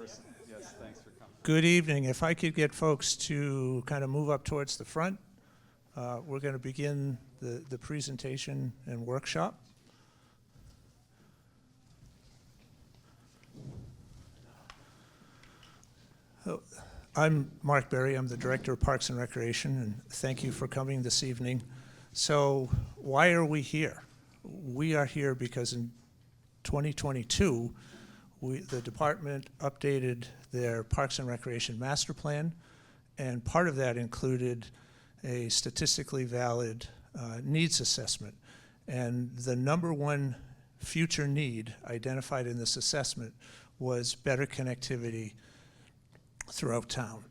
Yes, yes, thanks for coming. Good evening. If I could get folks to kind of move up towards the front, we're going to begin the presentation and workshop. I'm Mark Berry. I'm the Director of Parks and Recreation, and thank you for coming this evening. So why are we here? We are here because in 2022, the department updated their Parks and Recreation Master Plan, and part of that included a statistically valid needs assessment. And the number one future need identified in this assessment was better connectivity throughout town.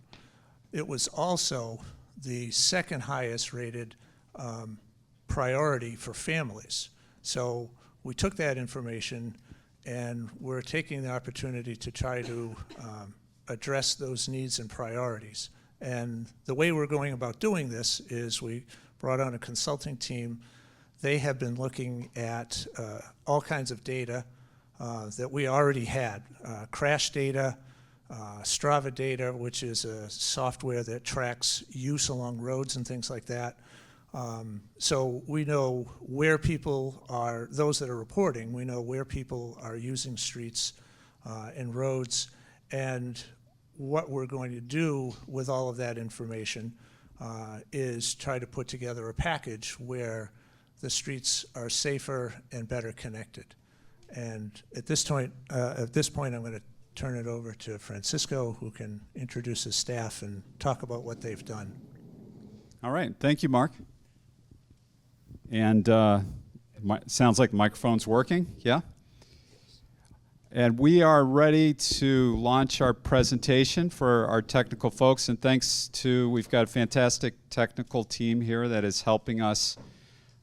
It was also the second highest rated priority for families. So we took that information and we're taking the opportunity to try to address those needs and priorities. And the way we're going about doing this is we brought on a consulting team. They have been looking at all kinds of data that we already had, crash data, Strava data, which is a software that tracks use along roads and things like that. So we know where people are, those that are reporting, we know where people are using streets and roads, and what we're going to do with all of that information is try to put together a package where the streets are safer and better connected. And at this point, I'm going to turn it over to Francisco, who can introduce his staff and talk about what they've done. All right, thank you, Mark. And sounds like the microphone's working, yeah? And we are ready to launch our presentation for our technical folks, and thanks to, we've got a fantastic technical team here that is helping us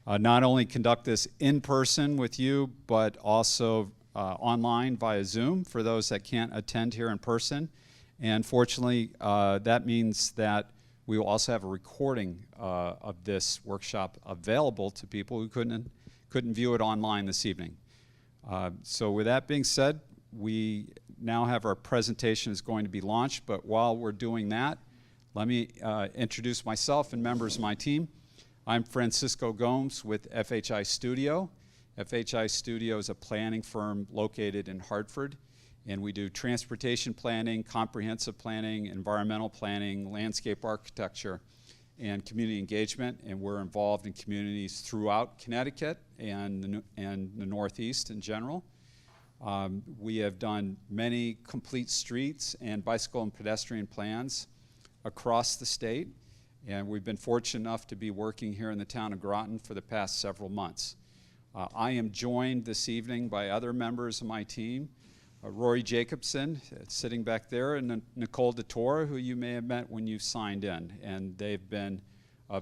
not only conduct this in person with you, but also online via Zoom for those that can't attend here in person. And fortunately, that means that we will also have a recording of this workshop available to people who couldn't view it online this evening. So with that being said, we now have our presentation is going to be launched, but while we're doing that, let me introduce myself and members of my team. I'm Francisco Gomes with FHI Studio. FHI Studio is a planning firm located in Hartford, and we do transportation planning, comprehensive planning, environmental planning, landscape architecture, and community engagement, and we're involved in communities throughout Connecticut and the Northeast in general. We have done many complete streets and bicycle and pedestrian plans across the state, and we've been fortunate enough to be working here in the town of Groton for the past several months. I am joined this evening by other members of my team, Rory Jacobson, sitting back there, and Nicole DeTore, who you may have met when you signed in. And they've been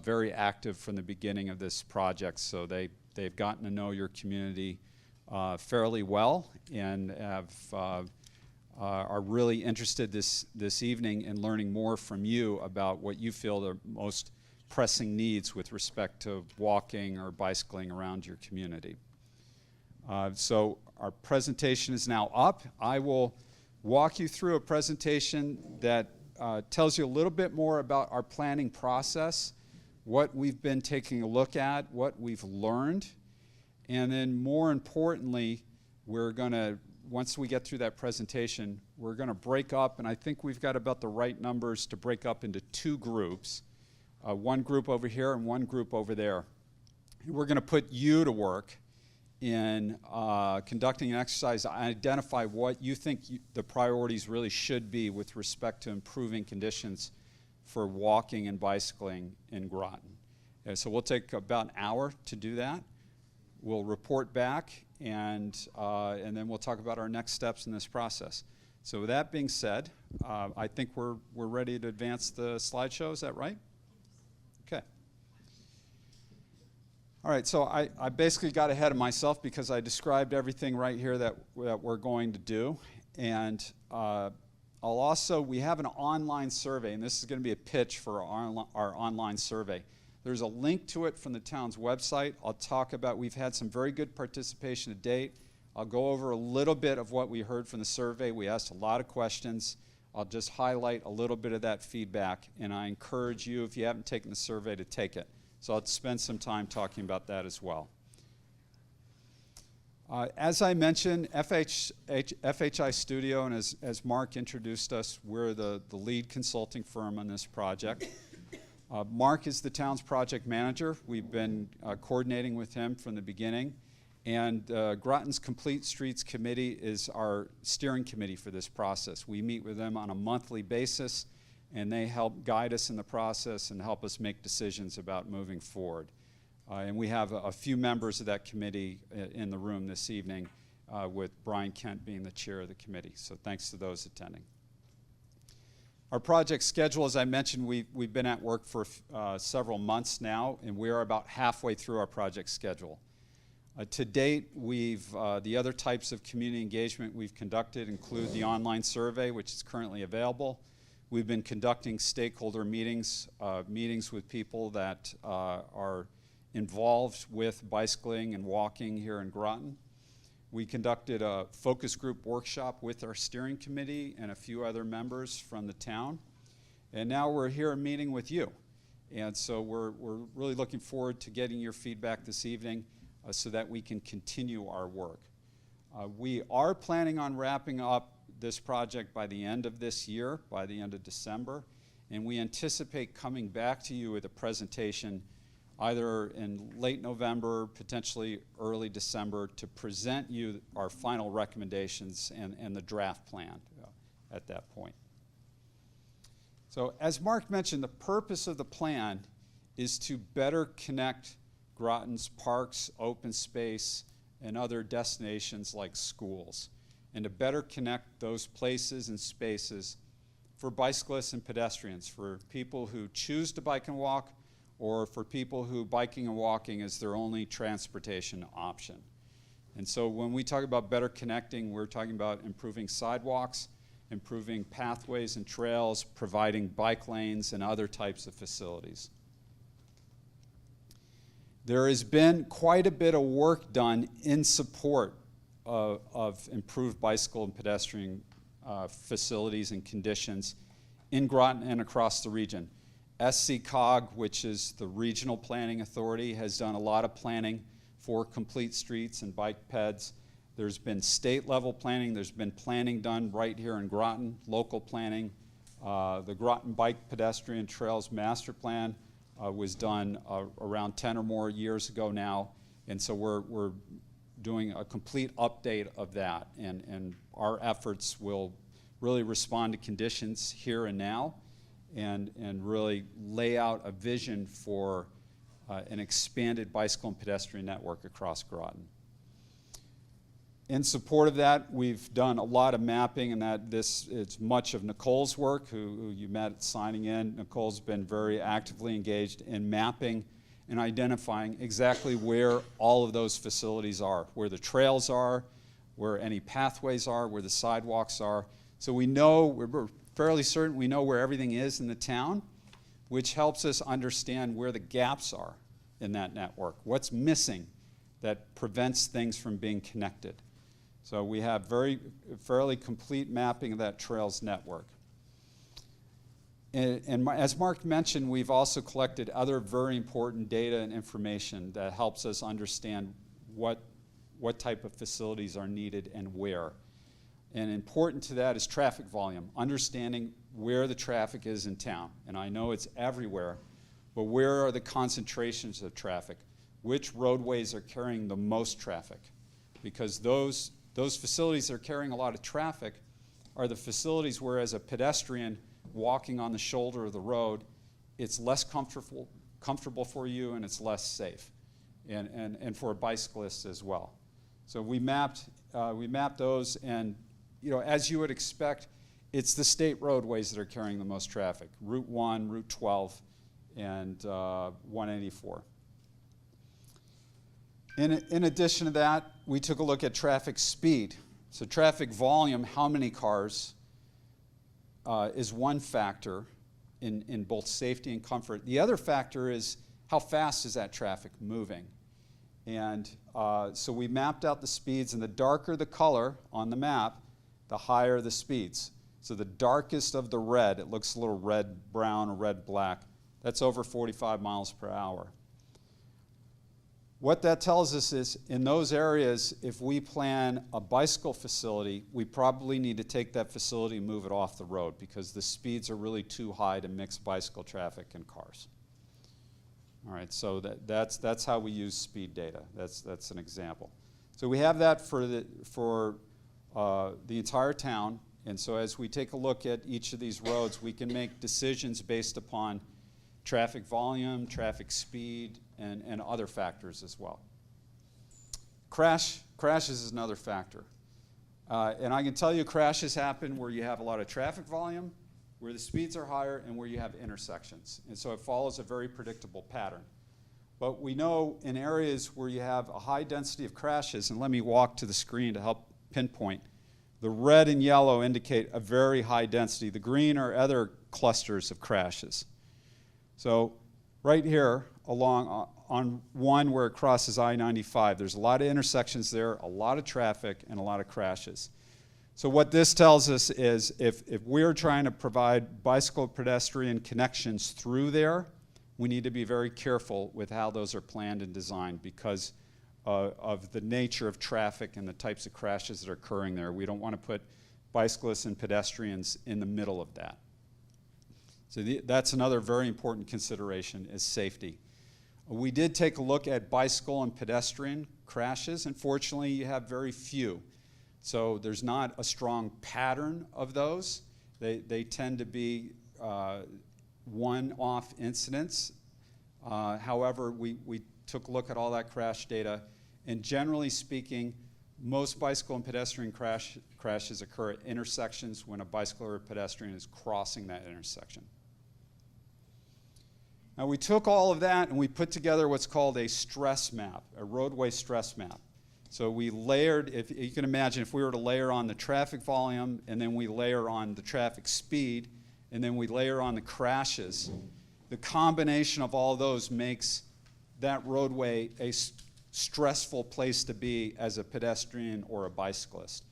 very active from the beginning of this project, so they've gotten to know your community fairly well and are really interested this evening in learning more from you about what you feel are most pressing needs with respect to walking or bicycling around your community. So our presentation is now up. I will walk you through a presentation that tells you a little bit more about our planning process, what we've been taking a look at, what we've learned, and then more importantly, we're gonna, once we get through that presentation, we're gonna break up, and I think we've got about the right numbers to break up into two groups, one group over here and one group over there. We're gonna put you to work in conducting an exercise to identify what you think the priorities really should be with respect to improving conditions for walking and bicycling in Groton. So we'll take about an hour to do that. We'll report back, and then we'll talk about our next steps in this process. So with that being said, I think we're ready to advance the slideshow. Is that right? Okay. All right, so I basically got ahead of myself because I described everything right here that we're going to do. And we have an online survey, and this is going to be a pitch for our online survey. There's a link to it from the town's website. I'll talk about, we've had some very good participation to date. I'll go over a little bit of what we heard from the survey. We asked a lot of questions. I'll just highlight a little bit of that feedback, and I encourage you, if you haven't taken the survey, to take it. So I'll spend some time talking about that as well. As I mentioned, FHI Studio, and as Mark introduced us, we're the lead consulting firm on this project. Mark is the town's project manager. We've been coordinating with him from the beginning. And Groton's Complete Streets Committee is our steering committee for this process. We meet with them on a monthly basis, and they help guide us in the process and help us make decisions about moving forward. And we have a few members of that committee in the room this evening, with Brian Kent being the chair of the committee. So thanks to those attending. Our project schedule, as I mentioned, we've been at work for several months now, and we are about halfway through our project schedule. To date, the other types of community engagement we've conducted include the online survey, which is currently available. We've been conducting stakeholder meetings, meetings with people that are involved with bicycling and walking here in Groton. We conducted a focus group workshop with our steering committee and a few other members from the town. And now we're here meeting with you. And so we're really looking forward to getting your feedback this evening so that we can continue our work. We are planning on wrapping up this project by the end of this year, by the end of December. And we anticipate coming back to you with a presentation either in late November, potentially early December, to present you our final recommendations and the draft plan at that point. So as Mark mentioned, the purpose of the plan is to better connect Groton's parks, open space, and other destinations like schools, and to better connect those places and spaces for bicyclists and pedestrians, for people who choose to bike and walk, or for people who biking and walking is their only transportation option. And so when we talk about better connecting, we're talking about improving sidewalks, improving pathways and trails, providing bike lanes and other types of facilities. There has been quite a bit of work done in support of improved bicycle and pedestrian facilities and conditions in Groton and across the region. SCCOG, which is the regional planning authority, has done a lot of planning for complete streets and bike peds. There's been state level planning. There's been planning done right here in Groton, local planning. The Groton Bike Pedestrian Trails Master Plan was done around 10 or more years ago now. And so we're doing a complete update of that. And our efforts will really respond to conditions here and now, and really lay out a vision for an expanded bicycle and pedestrian network across Groton. In support of that, we've done a lot of mapping, and it's much of Nicole's work, who you met signing in. Nicole's been very actively engaged in mapping and identifying exactly where all of those facilities are, where the trails are, where any pathways are, where the sidewalks are. So we know, we're fairly certain we know where everything is in the town, which helps us understand where the gaps are in that network, what's missing that prevents things from being connected. So we have fairly complete mapping of that trails network. And as Mark mentioned, we've also collected other very important data and information that helps us understand what type of facilities are needed and where. And important to that is traffic volume, understanding where the traffic is in town. And I know it's everywhere, but where are the concentrations of traffic? Which roadways are carrying the most traffic? Because those facilities that are carrying a lot of traffic are the facilities where, as a pedestrian walking on the shoulder of the road, it's less comfortable for you and it's less safe, and for bicyclists as well. So we mapped those, and as you would expect, it's the state roadways that are carrying the most traffic: Route 1, Route 12, and 184. In addition to that, we took a look at traffic speed. So traffic volume, how many cars, is one factor in both safety and comfort. The other factor is how fast is that traffic moving. And so we mapped out the speeds, and the darker the color on the map, the higher the speeds. So the darkest of the red, it looks a little red-brown or red-black, that's over 45 miles per hour. What that tells us is, in those areas, if we plan a bicycle facility, we probably need to take that facility and move it off the road because the speeds are really too high to mix bicycle traffic and cars. All right, so that's how we use speed data. That's an example. So we have that for the entire town, and so as we take a look at each of these roads, we can make decisions based upon traffic volume, traffic speed, and other factors as well. Crashes is another factor. And I can tell you crashes happen where you have a lot of traffic volume, where the speeds are higher, and where you have intersections. And so it follows a very predictable pattern. But we know in areas where you have a high density of crashes, and let me walk to the screen to help pinpoint, the red and yellow indicate a very high density. The green are other clusters of crashes. So right here, along on one where it crosses I-95, there's a lot of intersections there, a lot of traffic, and a lot of crashes. So what this tells us is if we're trying to provide bicycle pedestrian connections through there, we need to be very careful with how those are planned and designed because of the nature of traffic and the types of crashes that are occurring there. We don't want to put bicyclists and pedestrians in the middle of that. So that's another very important consideration is safety. We did take a look at bicycle and pedestrian crashes. Unfortunately, you have very few. So there's not a strong pattern of those. They tend to be one-off incidents. However, we took a look at all that crash data, and generally speaking, most bicycle and pedestrian crashes occur at intersections when a bicycle or a pedestrian is crossing that intersection. Now we took all of that and we put together what's called a stress map, a roadway stress map. So we layered, if you can imagine, if we were to layer on the traffic volume and then we layer on the traffic speed and then we layer on the crashes, the combination of all those makes that roadway a stressful place to be as a pedestrian or a bicyclist,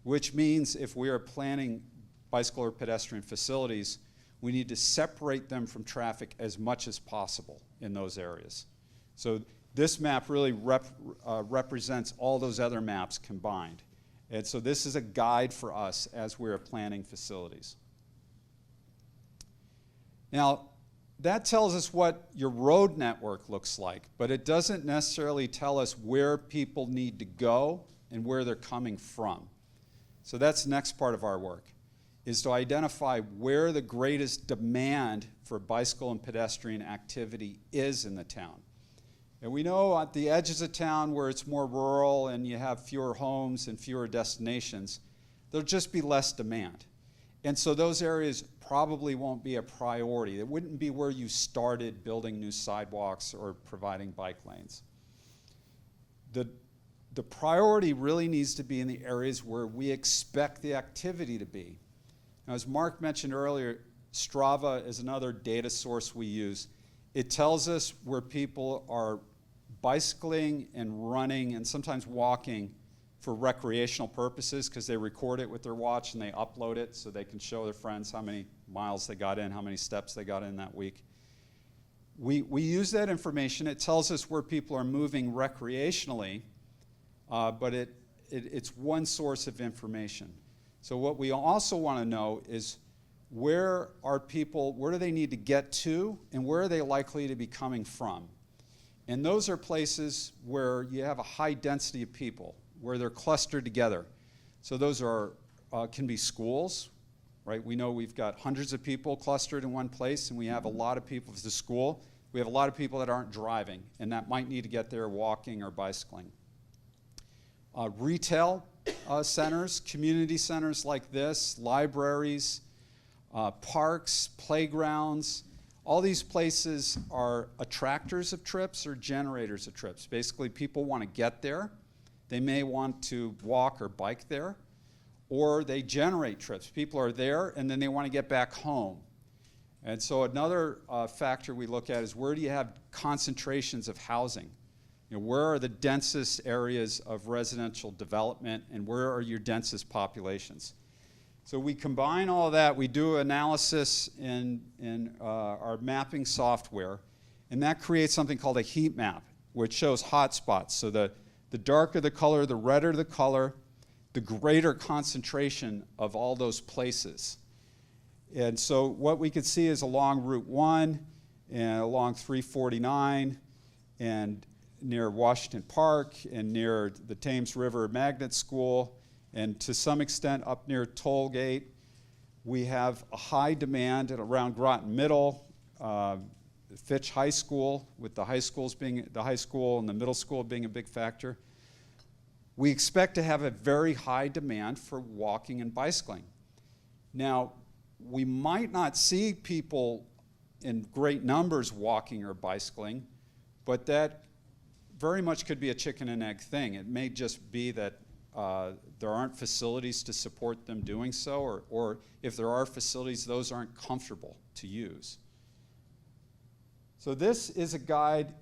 which means if we are planning bicycle or pedestrian facilities, we need to separate them from traffic as much as possible in those areas. So this map really represents all those other maps combined. And so this is a guide for us as we're planning facilities. Now, that tells us what your road network looks like, but it doesn't necessarily tell us where people need to go and where they're coming from. So that's the next part of our work, is to identify where the greatest demand for bicycle and pedestrian activity is in the town. And we know at the edges of town where it's more rural and you have fewer homes and fewer destinations, there'll just be less demand. And so those areas probably won't be a priority. It wouldn't be where you started building new sidewalks or providing bike lanes. The priority really needs to be in the areas where we expect the activity to be. Now, as Mark mentioned earlier, Strava is another data source we use. It tells us where people are bicycling and running and sometimes walking for recreational purposes because they record it with their watch and they upload it so they can show their friends how many miles they got in, how many steps they got in that week. We use that information. It tells us where people are moving recreationally, but it's one source of information. So what we also want to know is where do they need to get to and where are they likely to be coming from? And those are places where you have a high density of people, where they're clustered together. So those can be schools, right? We know we've got hundreds of people clustered in one place and we have a lot of people at the school. We have a lot of people that aren't driving and that might need to get there walking or bicycling. Retail centers, community centers like this, libraries, parks, playgrounds, all these places are attractors of trips or generators of trips. Basically, people want to get there. They may want to walk or bike there, or they generate trips. People are there, and then they want to get back home. And so another factor we look at is where do you have concentrations of housing? where are the densest areas of residential development and where are your densest populations? So we combine all of that, we do analysis in our mapping software, and that creates something called a heat map, which shows hotspots. So the darker the color, the redder the color, the greater concentration of all those places. And so what we could see is along Route 1 and along 349 and near Washington Park and near the Thames River Magnet School and to some extent up near Tollgate. We have a high demand at around Groton Middle, Fitch High School, with the high school and the middle school being a big factor. We expect to have a very high demand for walking and bicycling. Now, we might not see people in great numbers walking or bicycling, but that very much could be a chicken and egg thing. It may just be that there aren't facilities to support them doing so, or if there are facilities, those aren't comfortable to use. So this is a guide.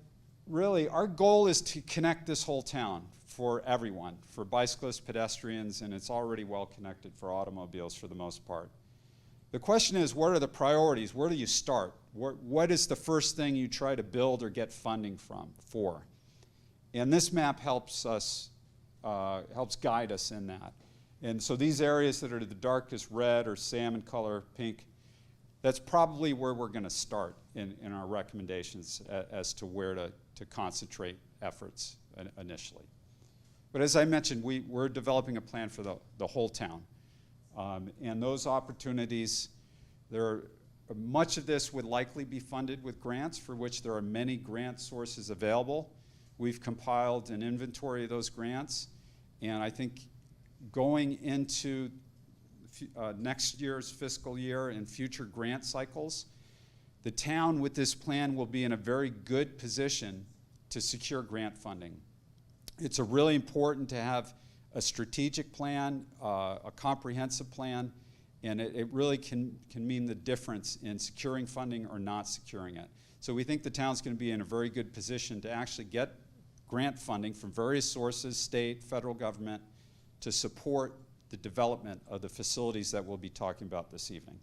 Really, our goal is to connect this whole town for everyone, for bicyclists, pedestrians, and it's already well connected for automobiles for the most part. The question is, what are the priorities? Where do you start? What is the first thing you try to build or get funding for? And this map helps guide us in that. And so these areas that are the darkest red or salmon color, pink, that's probably where we're going to start in our recommendations as to where to concentrate efforts initially. But as I mentioned, we're developing a plan for the whole town. And those opportunities, much of this would likely be funded with grants, for which there are many grant sources available. We've compiled an inventory of those grants, and I think going into next year's fiscal year and future grant cycles, the town with this plan will be in a very good position to secure grant funding. It's really important to have a strategic plan, a comprehensive plan, and it really can mean the difference in securing funding or not securing it. So we think the town's going to be in a very good position to actually get grant funding from various sources, state, federal government, to support the development of the facilities that we'll be talking about this evening.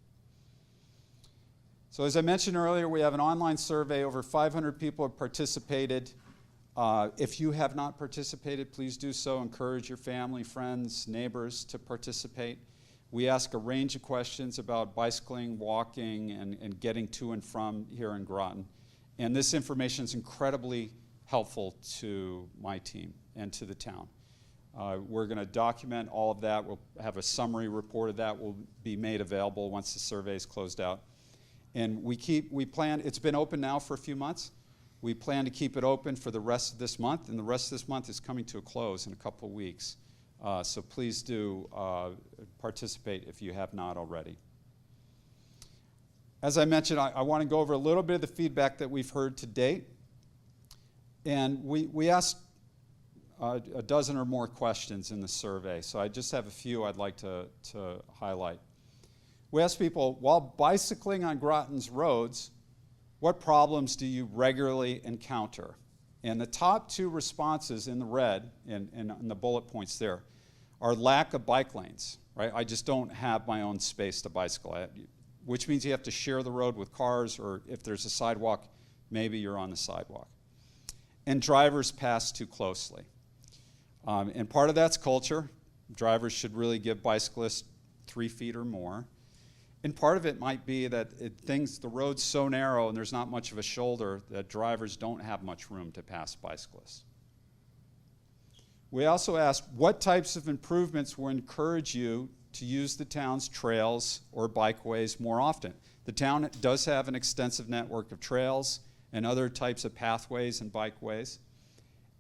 So as I mentioned earlier, we have an online survey. Over 500 people have participated. If you have not participated, please do so. Encourage your family, friends, neighbors to participate. We ask a range of questions about bicycling, walking, and getting to and from here in Groton. And this information is incredibly helpful to my team and to the town. We're going to document all of that. We'll have a summary report of that will be made available once the survey is closed out. And we plan, it's been open now for a few months. We plan to keep it open for the rest of this month, and the rest of this month is coming to a close in a couple of weeks. So please do participate if you have not already. As I mentioned, I want to go over a little bit of the feedback that we've heard to date. And we asked a dozen or more questions in the survey, so I just have a few I'd like to highlight. We asked people, while bicycling on Groton's roads, what problems do you regularly encounter? And the top two responses in the red, and the bullet points there, are lack of bike lanes, right? I just don't have my own space to bicycle, which means you have to share the road with cars, or if there's a sidewalk, maybe you're on the sidewalk. And drivers pass too closely. And part of that's culture. Drivers should really give bicyclists 3 feet or more. And part of it might be that the road's so narrow and there's not much of a shoulder that drivers don't have much room to pass bicyclists. We also asked what types of improvements will encourage you to use the town's trails or bikeways more often. The town does have an extensive network of trails and other types of pathways and bikeways.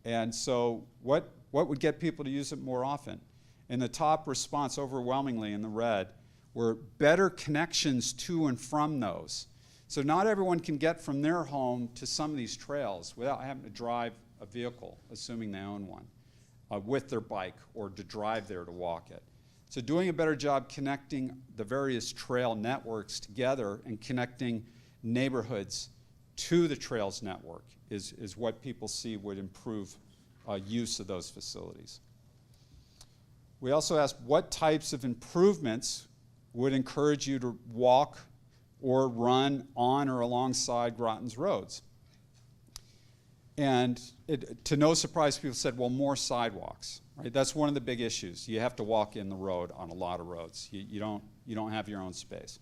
And so what would get people to use it more often? And the top response overwhelmingly in the red were better connections to and from those. So not everyone can get from their home to some of these trails without having to drive a vehicle, assuming they own one, with their bike or to drive there to walk it. So doing a better job connecting the various trail networks together and connecting neighborhoods to the trails network is what people see would improve use of those facilities. We also asked what types of improvements would encourage you to walk or run on or alongside Groton's roads. And to no surprise, people said, well, more sidewalks. Right? That's one of the big issues. You have to walk in the road on a lot of roads. You don't have your own space.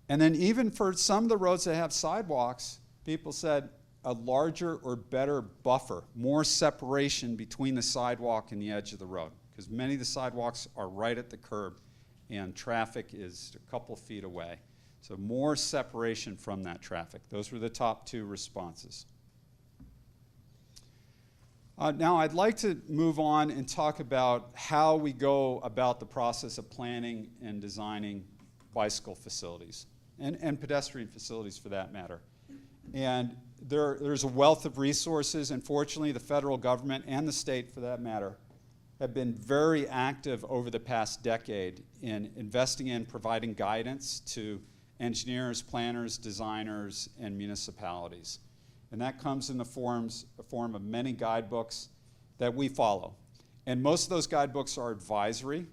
And then even for some of the roads that have sidewalks, people said a larger or better buffer, more separation between the sidewalk and the edge of the road, because many of the sidewalks are right at the curb and traffic is a couple feet away. So more separation from that traffic. Those were the top two responses. Now I'd like to move on and talk about how we go about the process of planning and designing bicycle facilities and pedestrian facilities for that matter. And there's a wealth of resources, and fortunately the federal government and the state for that matter have been very active over the past decade in investing in providing guidance to engineers, planners, designers, and municipalities. And that comes in the form of many guidebooks that we follow. And most of those guidebooks are advisory,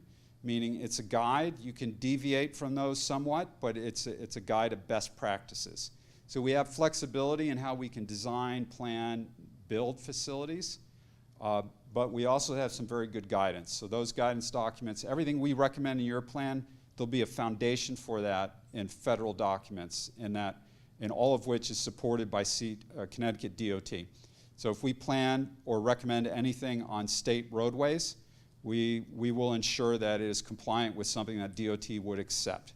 meaning it's a guide. You can deviate from those somewhat, but it's a guide of best practices. So we have flexibility in how we can design, plan, build facilities, but we also have some very good guidance. So those guidance documents, everything we recommend in your plan, there'll be a foundation for that in federal documents, and all of which is supported by Connecticut DOT. So if we plan or recommend anything on state roadways, we will ensure that it is compliant with something that DOT would accept.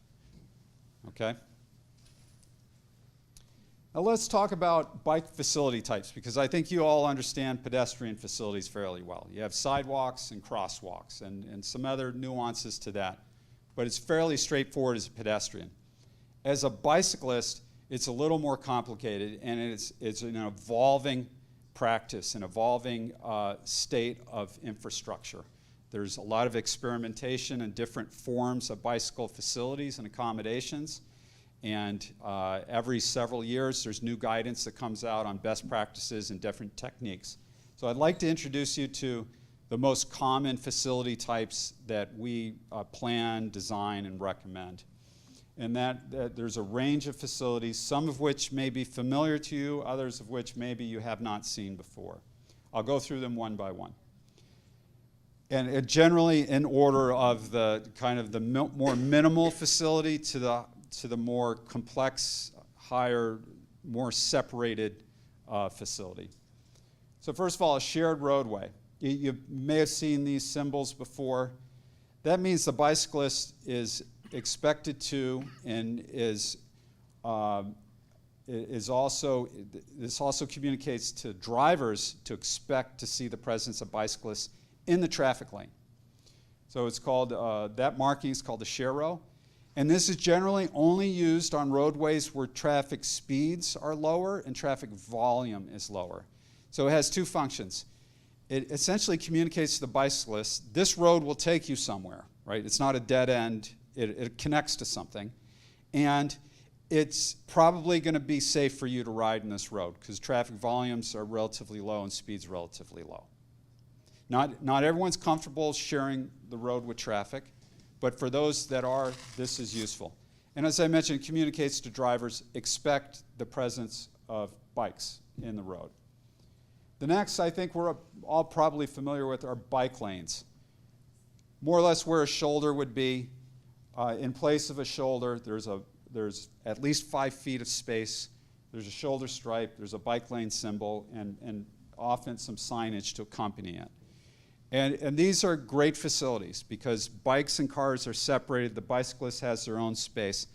Okay? Now let's talk about bike facility types, because I think you all understand pedestrian facilities fairly well. You have sidewalks and crosswalks and some other nuances to that, but it's fairly straightforward as a pedestrian. As a bicyclist, it's a little more complicated, and it's an evolving practice, an evolving state of infrastructure. There's a lot of experimentation and different forms of bicycle facilities and accommodations, and every several years there's new guidance that comes out on best practices and different techniques. So I'd like to introduce you to the most common facility types that we plan, design, and recommend. And that there's a range of facilities, some of which may be familiar to you, others of which maybe you have not seen before. I'll go through them one by one. And generally in order of the kind of the more minimal facility to the more complex, higher, more separated facility. So first of all, a shared roadway. You may have seen these symbols before. That means the bicyclist is expected to, and this also communicates to drivers to expect to see the presence of bicyclists in the traffic lane. So it's called, that marking is called the share row. And this is generally only used on roadways where traffic speeds are lower and traffic volume is lower. So it has two functions. It essentially communicates to the bicyclist, this road will take you somewhere, right? It's not a dead end. It connects to something, and it's probably going to be safe for you to ride in this road because traffic volumes are relatively low and speeds relatively low. Not everyone's comfortable sharing the road with traffic, but for those that are, this is useful. And as I mentioned, it communicates to drivers, expect the presence of bikes in the road. The next, I think we're all probably familiar with, are bike lanes. More or less where a shoulder would be. In place of a shoulder, there's at least 5 feet of space. There's a shoulder stripe, there's a bike lane symbol, and often some signage to accompany it. And these are great facilities because bikes and cars are separated. The bicyclist has their own space.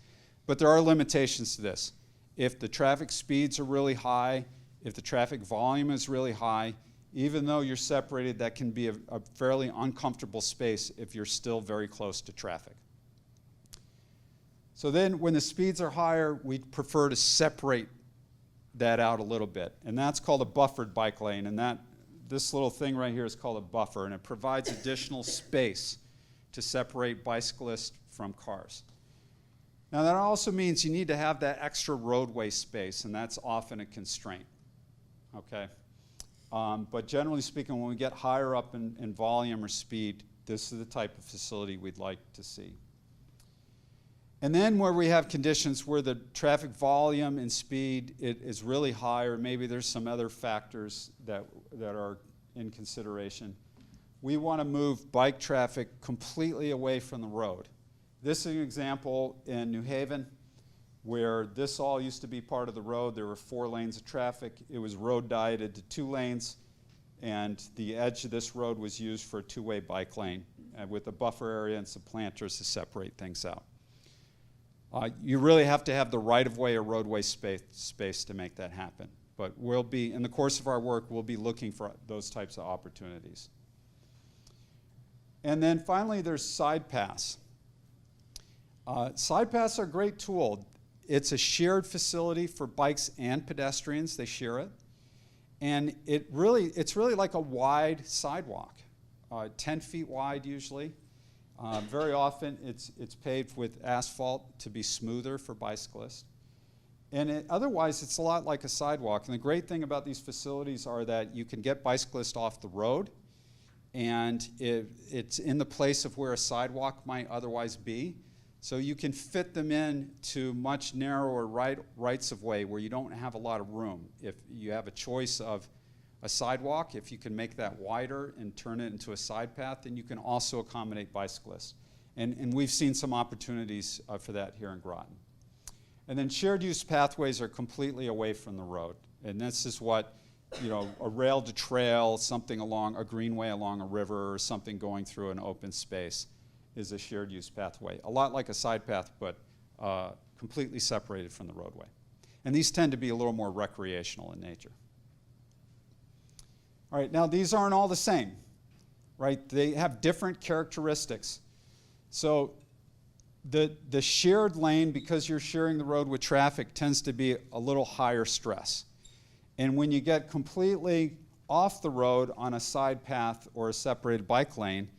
But there are limitations to this. If the traffic speeds are really high, if the traffic volume is really high, even though you're separated, that can be a fairly uncomfortable space if you're still very close to traffic. So then when the speeds are higher, we prefer to separate that out a little bit. And that's called a buffered bike lane. And this little thing right here is called a buffer. And it provides additional space to separate bicyclists from cars. Now that also means you need to have that extra roadway space, and that's often a constraint, okay? But generally speaking, when we get higher up in volume or speed, this is the type of facility we'd like to see. And then where we have conditions where the traffic volume and speed is really high, or maybe there's some other factors that are in consideration, we want to move bike traffic completely away from the road. This is an example in New Haven where this all used to be part of the road. There were 4 lanes of traffic. It was road dieted to 2 lanes, and the edge of this road was used for a 2-way bike lane with a buffer area and some planters to separate things out. You really have to have the right-of-way or roadway space to make that happen. But we'll be, in the course of our work, we'll be looking for those types of opportunities. And then finally, there's side paths. Side paths are a great tool. It's a shared facility for bikes and pedestrians. They share it. And it's really like a wide sidewalk, 10 feet wide usually. Very often it's paved with asphalt to be smoother for bicyclists. And otherwise it's a lot like a sidewalk. And the great thing about these facilities are that you can get bicyclists off the road, and it's in the place of where a sidewalk might otherwise be. So you can fit them in to much narrower rights of way where you don't have a lot of room. If you have a choice of a sidewalk, if you can make that wider and turn it into a side path, then you can also accommodate bicyclists. And we've seen some opportunities for that here in Groton. And then shared use pathways are completely away from the road. And this is what, a rail to trail, something along a greenway along a river, or something going through an open space is a shared use pathway. A lot like a side path, but completely separated from the roadway. And these tend to be a little more recreational in nature. All right, now these aren't all the same, right? They have different characteristics. So the shared lane, because you're sharing the road with traffic, tends to be a little higher stress. And when you get completely off the road on a side path or a separated bike lane,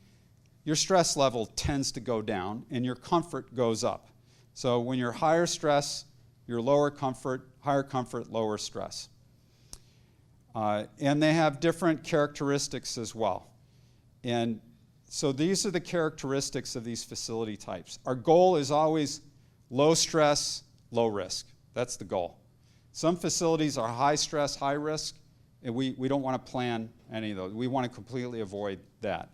your stress level tends to go down and your comfort goes up. So when you're higher stress, you're lower comfort, higher comfort, lower stress. And they have different characteristics as well. And so these are the characteristics of these facility types. Our goal is always low stress, low risk. That's the goal. Some facilities are high stress, high risk, and we don't want to plan any of those. We want to completely avoid that.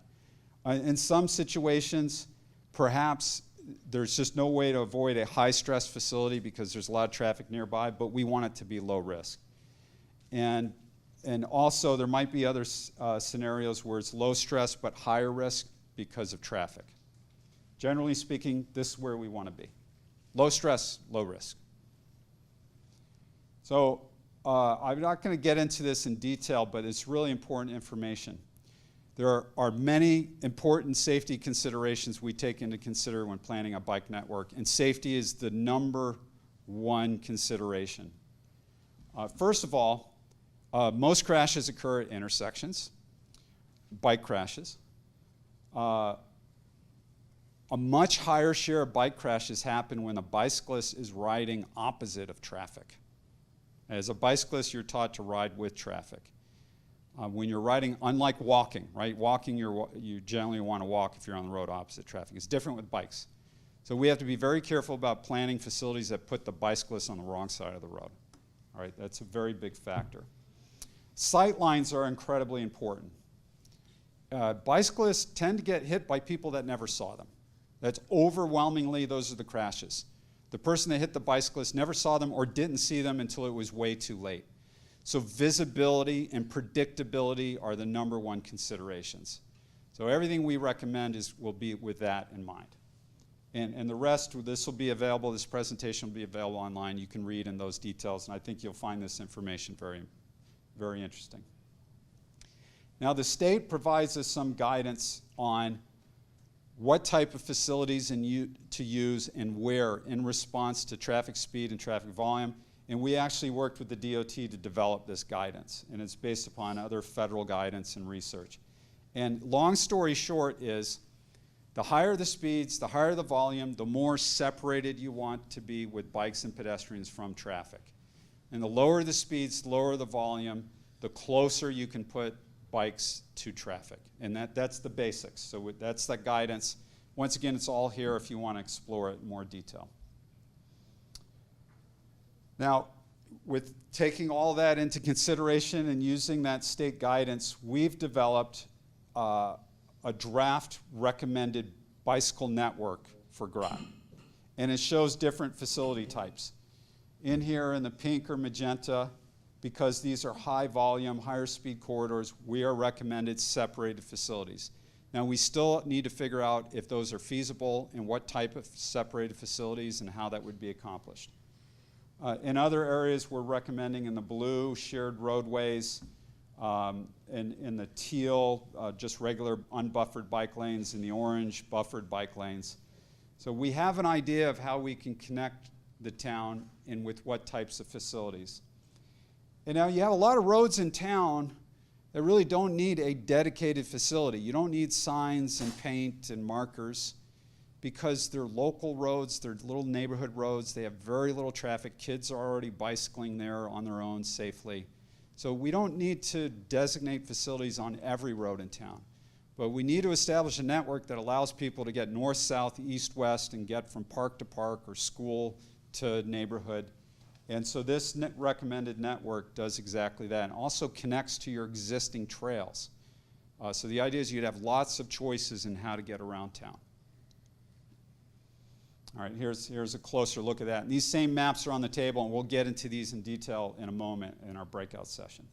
In some situations, perhaps there's just no way to avoid a high stress facility because there's a lot of traffic nearby, but we want it to be low risk. And also there might be other scenarios where it's low stress but higher risk because of traffic. Generally speaking, this is where we want to be. Low stress, low risk. So I'm not going to get into this in detail, but it's really important information. There are many important safety considerations we take into consider when planning a bike network, and safety is the #1 consideration. First of all, most crashes occur at intersections, bike crashes. A much higher share of bike crashes happen when a bicyclist is riding opposite of traffic. As a bicyclist, you're taught to ride with traffic. When you're riding, unlike walking, right? Walking, you generally want to walk if you're on the road opposite traffic. It's different with bikes. So we have to be very careful about planning facilities that put the bicyclists on the wrong side of the road. All right, that's a very big factor. Sight lines are incredibly important. Bicyclists tend to get hit by people that never saw them. That's overwhelmingly, those are the crashes. The person that hit the bicyclist never saw them or didn't see them until it was way too late. So visibility and predictability are the #1 considerations. So everything we recommend will be with that in mind. And the rest, this will be available, this presentation will be available online. You can read in those details, and I think you'll find this information very, very interesting. Now the state provides us some guidance on what type of facilities to use and where in response to traffic speed and traffic volume. And we actually worked with the DOT to develop this guidance, and it's based upon other federal guidance and research. And long story short is The higher the speeds, the higher the volume, the more separated you want to be with bikes and pedestrians from traffic. And the lower the speeds, the lower the volume, the closer you can put bikes to traffic. And that's the basics. So that's the guidance. Once again, it's all here if you want to explore it in more detail. Now, with taking all that into consideration and using that state guidance, we've developed a draft recommended bicycle network for Groton. And it shows different facility types. In here in the pink or magenta, because these are high volume, higher speed corridors, we are recommended separated facilities. Now we still need to figure out if those are feasible and what type of separated facilities and how that would be accomplished. In other areas, we're recommending in the blue, shared roadways, in the teal, just regular unbuffered bike lanes, in the orange, buffered bike lanes. So we have an idea of how we can connect the town and with what types of facilities. And now you have a lot of roads in town that really don't need a dedicated facility. You don't need signs and paint and markers because they're local roads, they're little neighborhood roads, they have very little traffic. Kids are already bicycling there on their own safely. So we don't need to designate facilities on every road in town. But we need to establish a network that allows people to get north, south, east, west, and get from park to park or school to neighborhood. And so this recommended network does exactly that, and also connects to your existing trails. So the idea is you'd have lots of choices in how to get around town. All right, here's a closer look at that. And these same maps are on the table, and we'll get into these in detail in a moment in our breakout session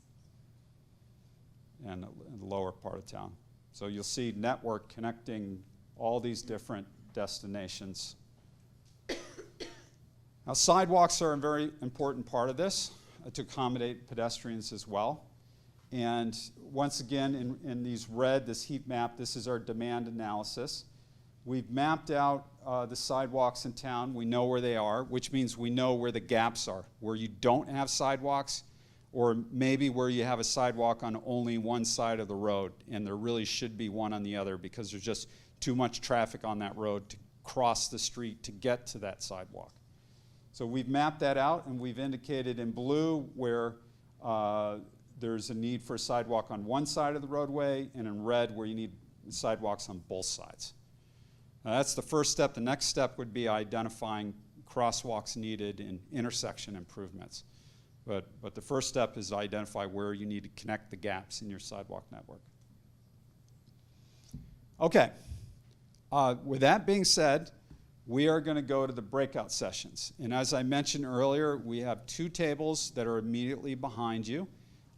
and in the lower part of town. So you'll see network connecting all these different destinations. Now, sidewalks are a very important part of this to accommodate pedestrians as well. And once again, in these red, this heat map, this is our demand analysis. We've mapped out the sidewalks in town. We know where they are, which means we know where the gaps are, where you don't have sidewalks, or maybe where you have a sidewalk on only one side of the road, and there really should be one on the other because there's just too much traffic on that road to cross the street to get to that sidewalk. So we've mapped that out, and we've indicated in blue where there's a need for a sidewalk on one side of the roadway, and in red where you need sidewalks on both sides. Now that's the first step. The next step would be identifying crosswalks needed in intersection improvements. But the first step is to identify where you need to connect the gaps in your sidewalk network. Okay, with that being said, we are going to go to the breakout sessions. And as I mentioned earlier, we have two tables that are immediately behind you.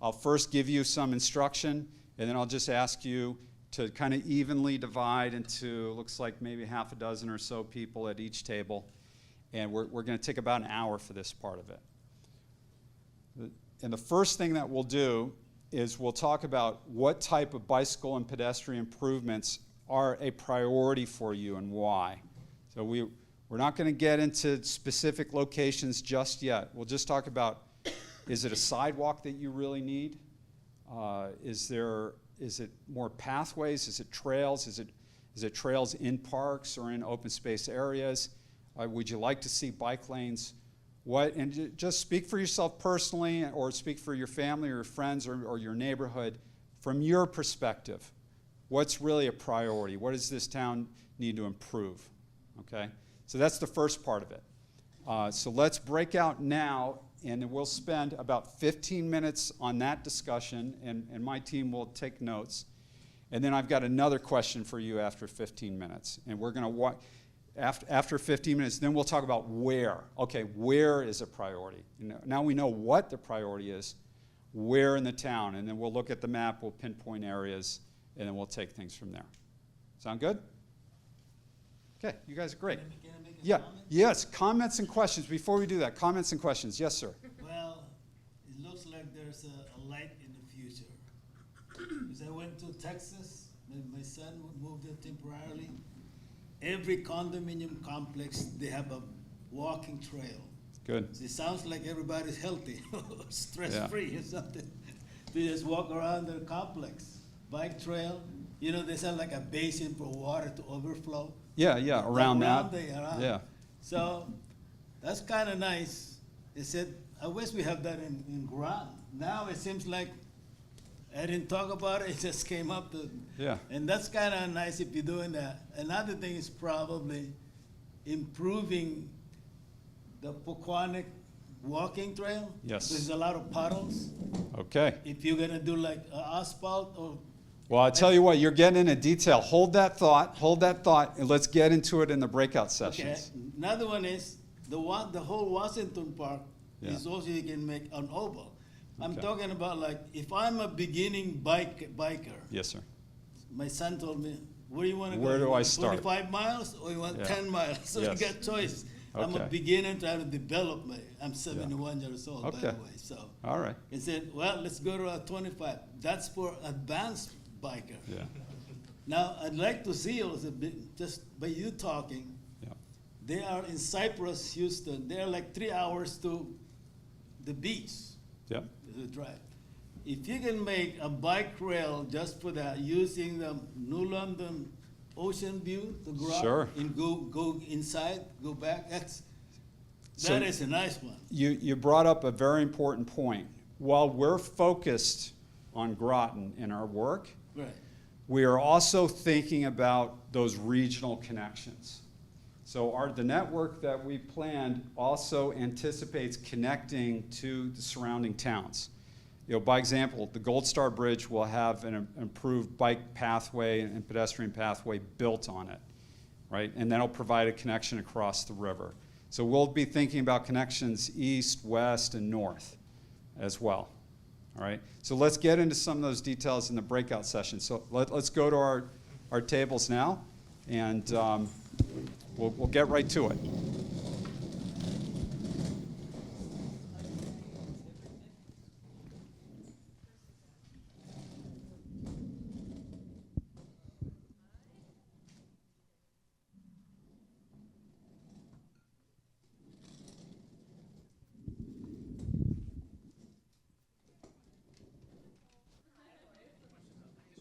I'll first give you some instruction, and then I'll just ask you to kind of evenly divide into, looks like maybe half a dozen or so people at each table. And we're going to take about an hour for this part of it. And the first thing that we'll do is we'll talk about what type of bicycle and pedestrian improvements are a priority for you and why. So we're not going to get into specific locations just yet. We'll just talk about, is it a sidewalk that you really need? Is it more pathways? Is it trails? Is it trails in parks or in open space areas? Would you like to see bike lanes? And just speak for yourself personally, or speak for your family or your friends or your neighborhood from your perspective. What's really a priority? What does this town need to improve? Okay, so that's the first part of it. So let's break out now, and we'll spend about 15 minutes on that discussion, and my team will take notes. And then I've got another question for you after 15 minutes. And we're going to after 15 minutes, then we'll talk about where. Okay, where is a priority? Now we know what the priority is, where in the town, and then we'll look at the map, we'll pinpoint areas, and then we'll take things from there. Sound good? Okay, you guys are great. Can I make a Yeah, comment? yes, comments and questions. Before we do that, comments and questions. Yes, sir. Well, it looks like there's a light in the future. Because I went to Texas, my son moved there temporarily. Every condominium complex, they have a walking trail. Good. So it sounds like everybody's healthy, stress-free or something. They just walk around their complex. Bike trail, You know, there's like a basin for water to overflow. Yeah, yeah, around that. Around. Yeah, So that's kind of nice. They said, I wish we have that in Groton. Now it seems like I didn't talk about it, it just came up. yeah, And that's kind of nice if you're doing that. Another thing is probably improving the Poquonic walking trail. Yes. There's a lot of puddles. okay. If you're gonna do like asphalt or, Well, I'll tell you what, you're getting into detail. Hold that thought, and let's get into it in the breakout okay. sessions. Another one is, the whole Washington Park is Yeah. also you can make an oval. I'm Okay. talking about like, if I'm a beginning biker, Yes, sir. my son told me, where do you wanna go? Where You do I want start? 25 miles or you want Yeah. 10 miles? So Yes. you got choice. I'm a Okay. beginner trying to develop I'm 71 years old, by Okay. the way, so. All right. He said, well, let's go to a 25. That's for advanced biker. Yeah, Now, I'd like to see also, just by you talking, yeah, they are in Cyprus, Houston. They're like 3 hours to the beach, yeah. the drive. If you can make a bike rail just for that, using the New London Ocean View to go Sure. out and go inside, go back, So- that is a nice one. You brought up a very important point. While we're focused on Groton in our work, Right. we are also thinking about those regional connections. So the network that we planned also anticipates connecting to the surrounding towns. You know, by example, the Gold Star Bridge will have an improved bike pathway and pedestrian pathway built on it, right? And that'll provide a connection across the river. So we'll be thinking about connections east, west, and north as well. All right, so let's get into some of those details in the breakout session. So let's go to our tables now, and we'll get right to it.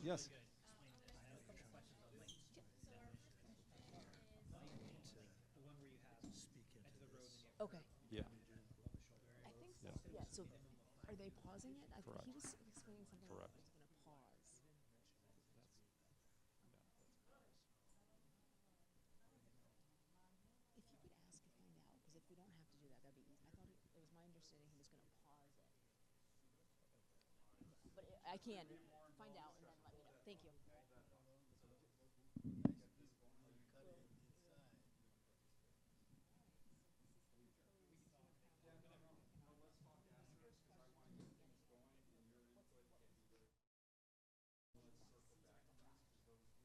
Yes. Okay, Yeah. I think so, Yeah. yeah, so are they pausing it? Correct. He was explaining something like Correct. it was gonna pause. If you could ask and find out, because if we don't have to do that, that'd be easy. I thought it was my understanding he was gonna pause it. But I can find out and then let me know. Thank you.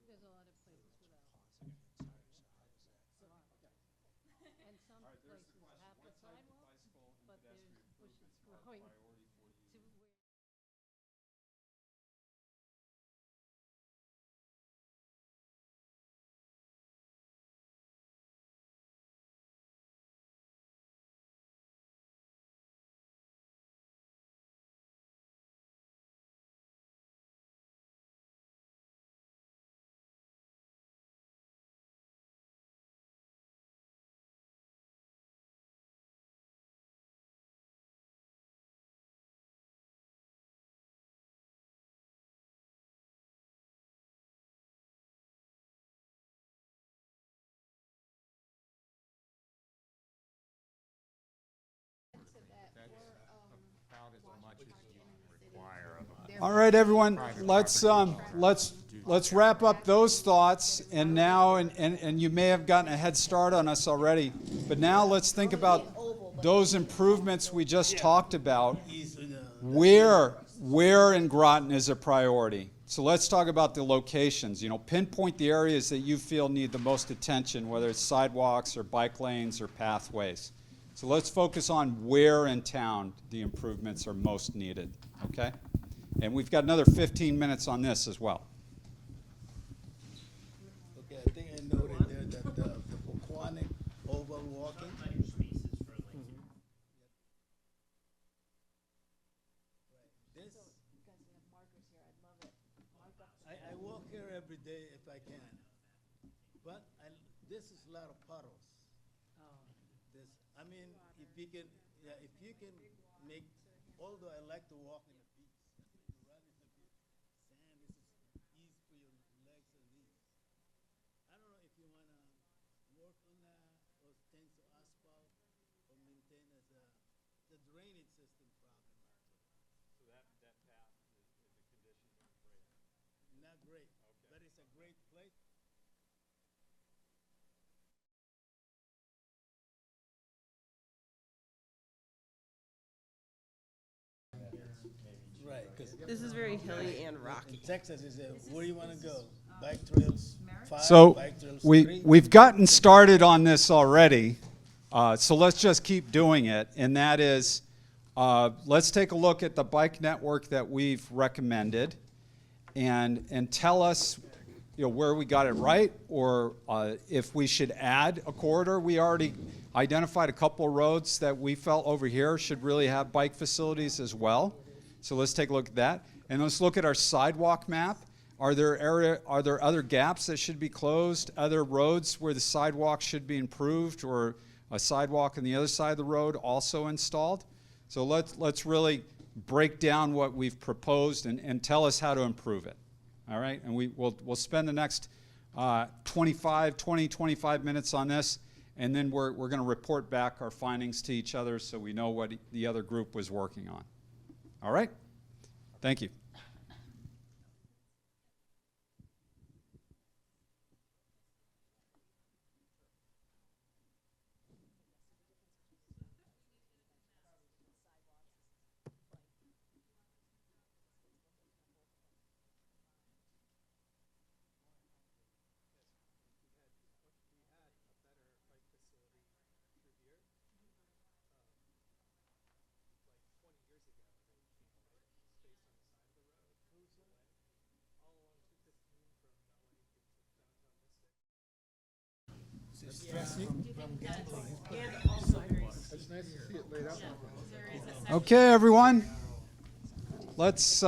There's a lot of places without. And some places have the sidewalk, but there's bushes growing to where. All right, everyone, let's wrap up those thoughts, and now, and you may have gotten a head start on us already, but now let's think about those improvements we just talked about. Where in Groton is a priority? So let's talk about the locations. You know, pinpoint the areas that you feel need the most attention, whether it's sidewalks or bike lanes or pathways. So let's focus on where in town the improvements are most needed, okay? And we've got another 15 minutes on this as well. Okay, I think I noted there that the Poquonic oval walking. This, I walk here every I can. But this is a lot of puddles. This, I mean, if you can, yeah, if you can make, although I like to walk in the beach, to run in the beach, sand, this is easy for your legs and knees. I don't know if you wanna work on that, or change to asphalt, or maintain as the drainage system problem, actually. So that path, the conditions aren't great. Not great, but it's a great place. Right, because This is very hilly and rocky. in Texas, is where do you want to go? Bike trails, 5, So bike trails, 3? we've gotten started on this already, so let's just keep doing it. And that is, let's take a look at the bike network that we've recommended, and tell us, where we got it right, or if we should add a corridor. We already identified a couple roads that we felt over here should really have bike facilities as well. So let's take a look at that, and let's look at our sidewalk map. Are there other gaps that should be closed? Other roads where the sidewalk should be improved, or a sidewalk on the other side of the road also installed? So let's really break down what we've proposed and tell us how to improve it. All right, and we'll spend the next 25 minutes on this, and then we're going to report back our findings to each other so we know what the other group was working on. All right? Thank you. Okay, everyone. Let's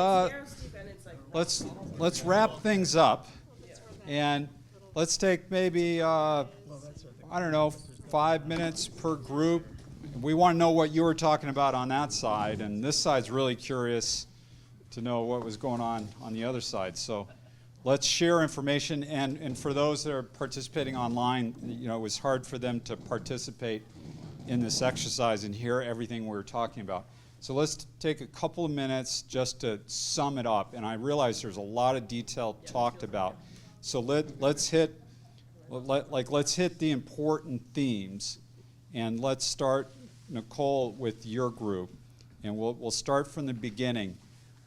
wrap things up, and let's take maybe I don't know, 5 minutes per group. We want to know what you were talking about on that side, and this side's really curious to know what was going on the other side. So let's share information, and for those that are participating online, it was hard for them to participate in this exercise and hear everything we were talking about. So let's take a couple of minutes just to sum it up, and I realize there's a lot of detail talked about. So let's hit the important themes, and let's start, Nicole, with your group, and we'll start from the beginning.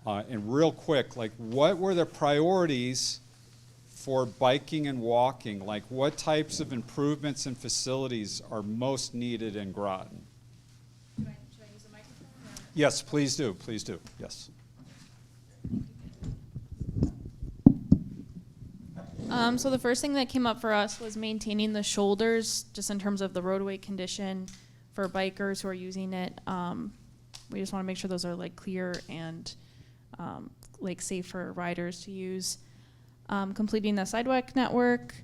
And real quick, what were the priorities for biking and walking? What types of improvements and facilities are most needed in Groton? Should I use the microphone? Yes, please do. Please do. Yes. So the first thing that came up for us was maintaining the shoulders, just in terms of the roadway condition for bikers who are using it. We just want to make sure those are clear and safe for riders to use. Completing the sidewalk network.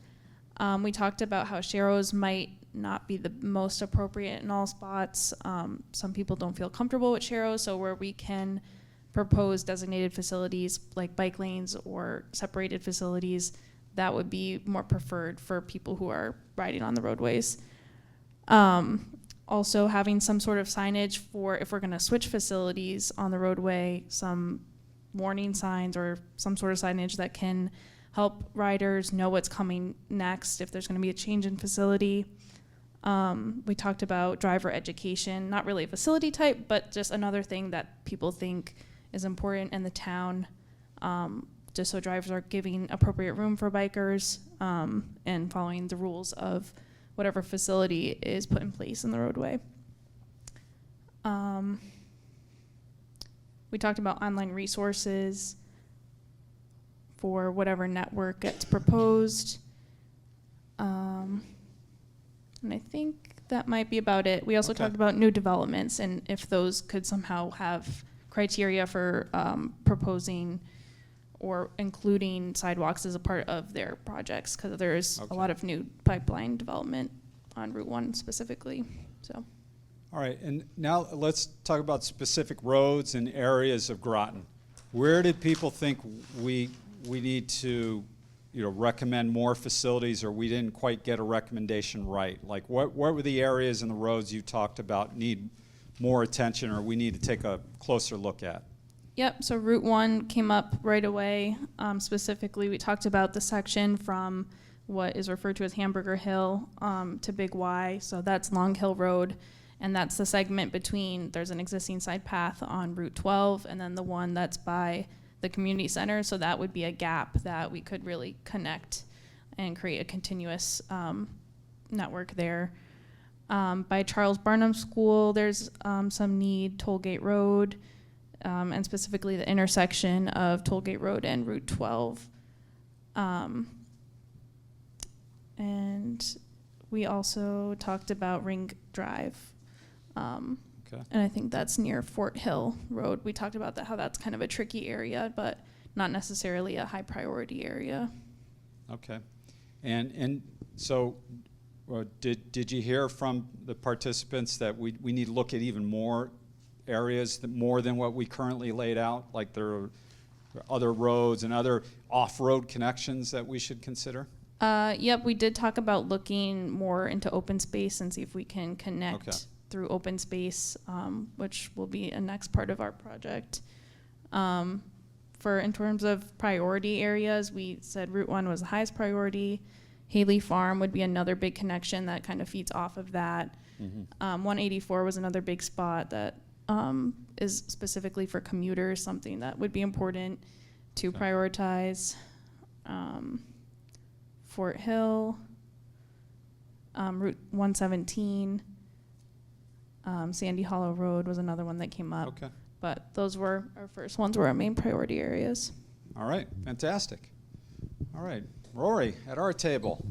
We talked about how sharrows might not be the most appropriate in all spots. Some people don't feel comfortable with sharrows, so where we can propose designated facilities like bike lanes or separated facilities, that would be more preferred for people who are riding on the roadways. Also having some sort of signage for if we're going to switch facilities on the roadway, some warning signs or some sort of signage that can help riders know what's coming next if there's going to be a change in facility. We talked about driver education, not really a facility type, but just another thing that people think is important in the town, just so drivers are giving appropriate room for bikers and following the rules of whatever facility is put in place in the roadway. We talked about online resources for whatever network gets proposed. And I think that might be about it. We also talked about new developments and if those could somehow have criteria for proposing or including sidewalks as a part of their projects, because there's Okay. a lot of new pipeline development on Route 1 specifically, so. All right, and now let's talk about specific roads and areas of Groton. Where did people think we need to, recommend more facilities, or we didn't quite get a recommendation right? Like, what were the areas and the roads you talked about need more attention, or we need to take a closer look at? Yep, so Route 1 came up right away. Specifically, we talked about the section from what is referred to as Hamburger Hill to Big Y. So that's Long Hill Road, and that's the segment between, there's an existing side path on Route 12, and then the one that's by the community center. So that would be a gap that we could really connect and create a continuous network there. By Charles Barnum School, there's some need, Tollgate Road, and specifically the intersection of Tollgate Road and Route 12. And we also talked about Ring Drive. Okay. And I think that's near Fort Hill Road. We talked about that, how that's kind of a tricky area, but not necessarily a high priority area. Okay. And so did you hear from the participants that we need to look at even more areas, more than what we currently laid out? Like there are other roads and other off-road connections that we should consider? Yep, we did talk about looking more into open space and see if we can connect Okay. through open space, which will be a next part of our project. In terms of priority areas, we said Route 1 was the highest priority. Haley Farm would be another big connection that kind of feeds off of that. 184 was another big spot that is specifically for commuters, something that would be important to Okay. prioritize. Fort Hill, Route 117, Sandy Hollow Road was another one that came up. Okay. But those were our first ones, were our main priority areas. All right. Fantastic. All right. Rory, at our table,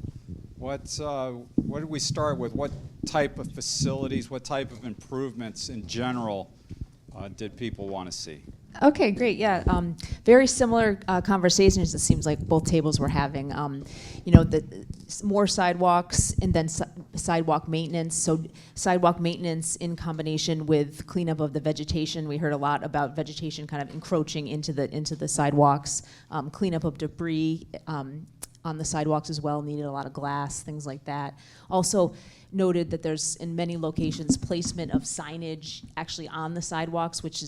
what did we start with? What type of facilities, what type of improvements in general did people want to see? Okay, great. Yeah, very similar conversations. It seems like both tables were having. More sidewalks and then sidewalk maintenance. So sidewalk maintenance in combination with cleanup of the vegetation. We heard a lot about vegetation kind of encroaching into the sidewalks. Cleanup of debris on the sidewalks as well. Needed a lot of glass, things like that. Also noted that there's in many locations placement of signage actually on the sidewalks, which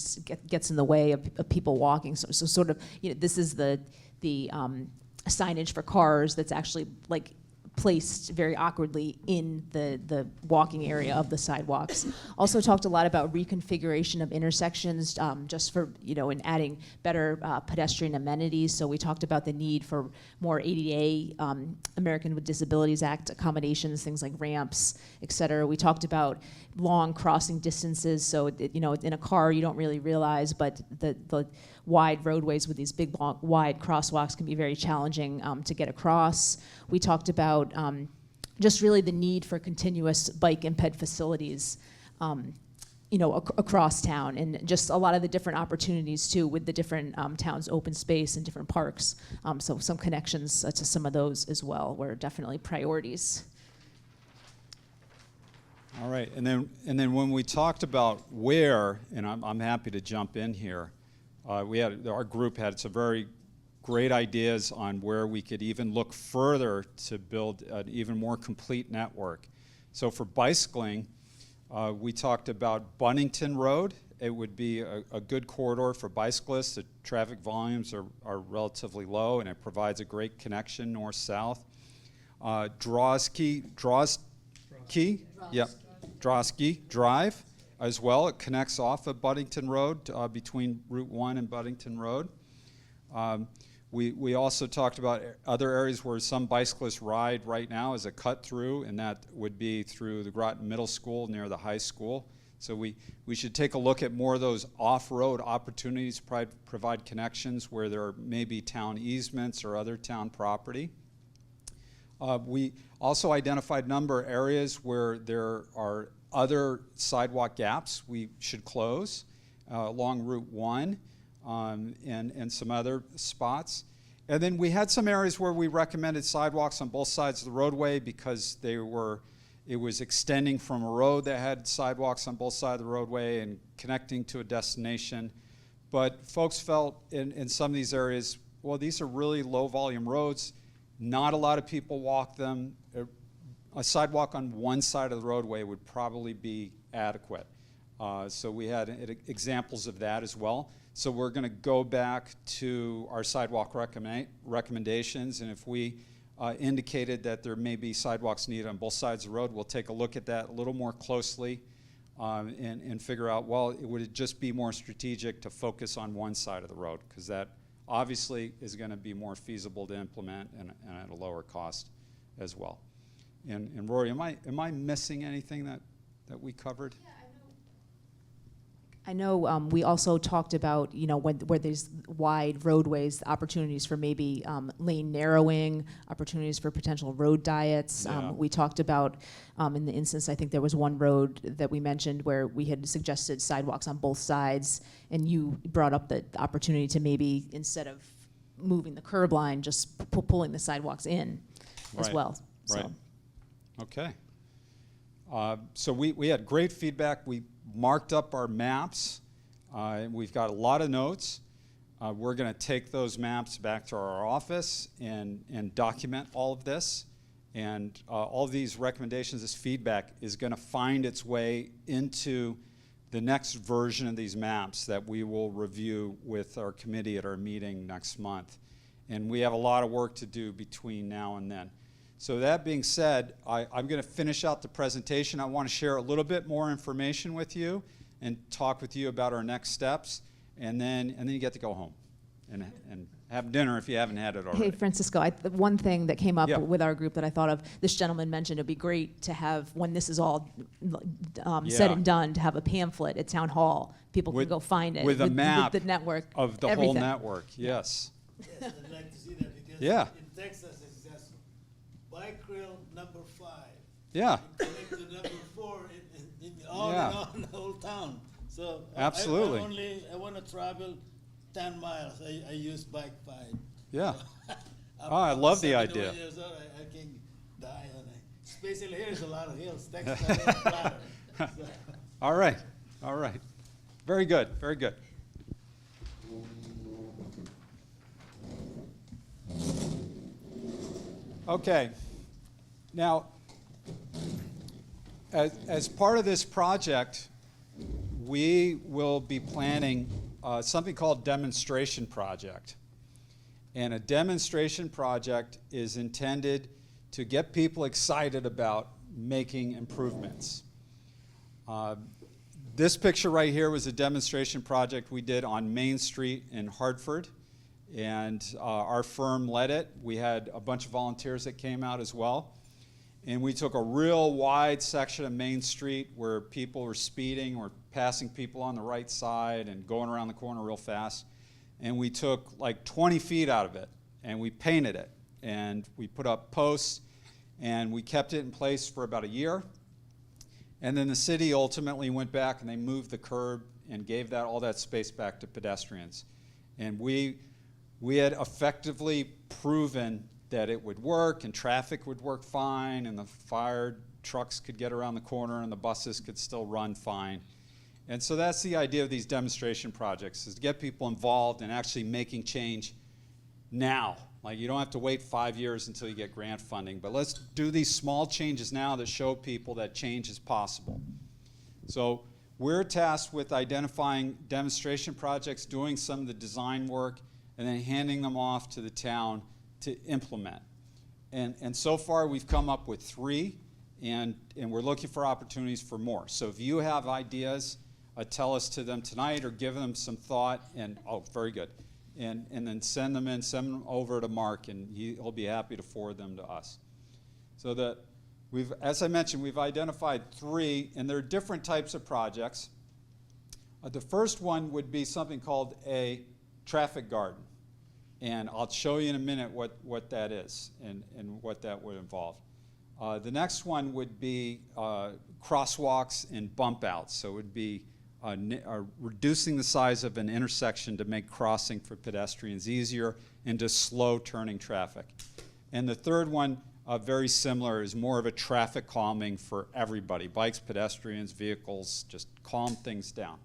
gets in the way of people walking. So sort of, this is the signage for cars that's actually like placed very awkwardly in the walking area of the sidewalks. Also talked a lot about reconfiguration of intersections, just for, in adding better pedestrian amenities. So we talked about the need for more ADA, American with Disabilities Act accommodations, things like ramps, et cetera. We talked about long crossing distances. So, in a car you don't really realize, but the wide roadways with these big, long, wide crosswalks can be very challenging to get across. We talked about just really the need for continuous bike and ped facilities, across town, and just a lot of the different opportunities too with the different towns' open space and different parks. So some connections to some of those as well were definitely priorities. All right, and then when we talked about where, and I'm happy to jump in here, our group had some very great ideas on where we could even look further to build an even more complete network. So for bicycling, we talked about Bunnington Road. It would be a good corridor for bicyclists. The traffic volumes are relatively low, and it provides a great connection north-south. Drosky Drive as well. It connects off of Buddington Road between Route 1 and Buddington Road. We also talked about other areas where some bicyclists ride right now as a cut through, and that would be through the Groton Middle School near the high school. So we should take a look at more of those off-road opportunities, provide connections where there may be town easements or other town property. We also identified a number of areas where there are other sidewalk gaps we should close along Route 1. and some other spots. And then we had some areas where we recommended sidewalks on both sides of the roadway because it was extending from a road that had sidewalks on both sides of the roadway and connecting to a destination. But folks felt in some of these areas, well, these are really low volume roads. Not a lot of people walk them. A sidewalk on one side of the roadway would probably be adequate. So we had examples of that as well. So we're going to go back to our sidewalk recommendations, and if we indicated that there may be sidewalks needed on both sides of the road, we'll take a look at that a little more closely and figure out, well, would it just be more strategic to focus on one side of the road, because that obviously is going to be more feasible to implement and at a lower cost as well. And Rory, am I missing anything that we covered? Yeah, I know we also talked about, where there's wide roadways, opportunities for maybe lane narrowing, opportunities for potential road diets. Yeah. We talked about, in the instance, I think there was one road that we mentioned where we had suggested sidewalks on both sides, and you brought up the opportunity to maybe, instead of moving the curb line, just pulling the sidewalks in as Right. well. Right. So. Okay. So we had great feedback. We marked up our maps. We've got a lot of notes. We're going to take those maps back to our office and document all of this. And all of these recommendations, this feedback is going to find its way into the next version of these maps that we will review with our committee at our meeting next month. And we have a lot of work to do between now and then. So that being said, I'm going to finish out the presentation. I want to share a little bit more information with you and talk with you about our next steps, and then you get to go home and have dinner if you haven't had it already. Hey, Francisco, the one thing that came up Yeah. with our group that I thought of, this gentleman mentioned it'd be great to have, when this is all Yeah. said and done, to have a pamphlet at Town Hall. People With- can go find it. with a map the network. Of the everything. whole network, yes. Yes, I'd like to see that because Yeah. in Texas it's just bike rail number 5. Yeah, Connect to number 4 in all Yeah. in all in the whole town. So Absolutely. I want to travel 10 miles. I use bike 5. yeah. I'm- Oh, I I'm love the 71 idea. years old, I can die on it. Especially here is a lot of hills. Texas is flat. So, All right, all right. Very good, very good. Okay. Now, as part of this project, we will be planning something called demonstration project. And a demonstration project is intended to get people excited about making improvements. This picture right here was a demonstration project we did on Main Street in Hartford, and our firm led it. We had a bunch of volunteers that came out as well. And we took a real wide section of Main Street where people were speeding or passing people on the right side and going around the corner real fast. And we took like 20 feet out of it, and we painted it. And we put up posts, and we kept it in place for about a year. And then the city ultimately went back and they moved the curb and gave all that space back to pedestrians. And we had effectively proven that it would work, and traffic would work fine, and the fire trucks could get around the corner, and the buses could still run fine. And so that's the idea of these demonstration projects, is to get people involved in actually making change now. Like, you don't have to wait 5 years until you get grant funding, but let's do these small changes now that show people that change is possible. So we're tasked with identifying demonstration projects, doing some of the design work, and then handing them off to the town to implement. And so far we've come up with 3, and we're looking for opportunities for more. So if you have ideas, tell us to them tonight or give them some thought, and oh, very good. And then send them over to Mark, and he'll be happy to forward them to us. So that as I mentioned, we've identified 3, and there are different types of projects. The first one would be something called a traffic garden. And I'll show you in a minute what that is and what that would involve. The next one would be crosswalks and bump outs. So it would be reducing the size of an intersection to make crossing for pedestrians easier and to slow turning traffic. And the third one, very similar, is more of a traffic calming for everybody, bikes, pedestrians, vehicles, just calm things down.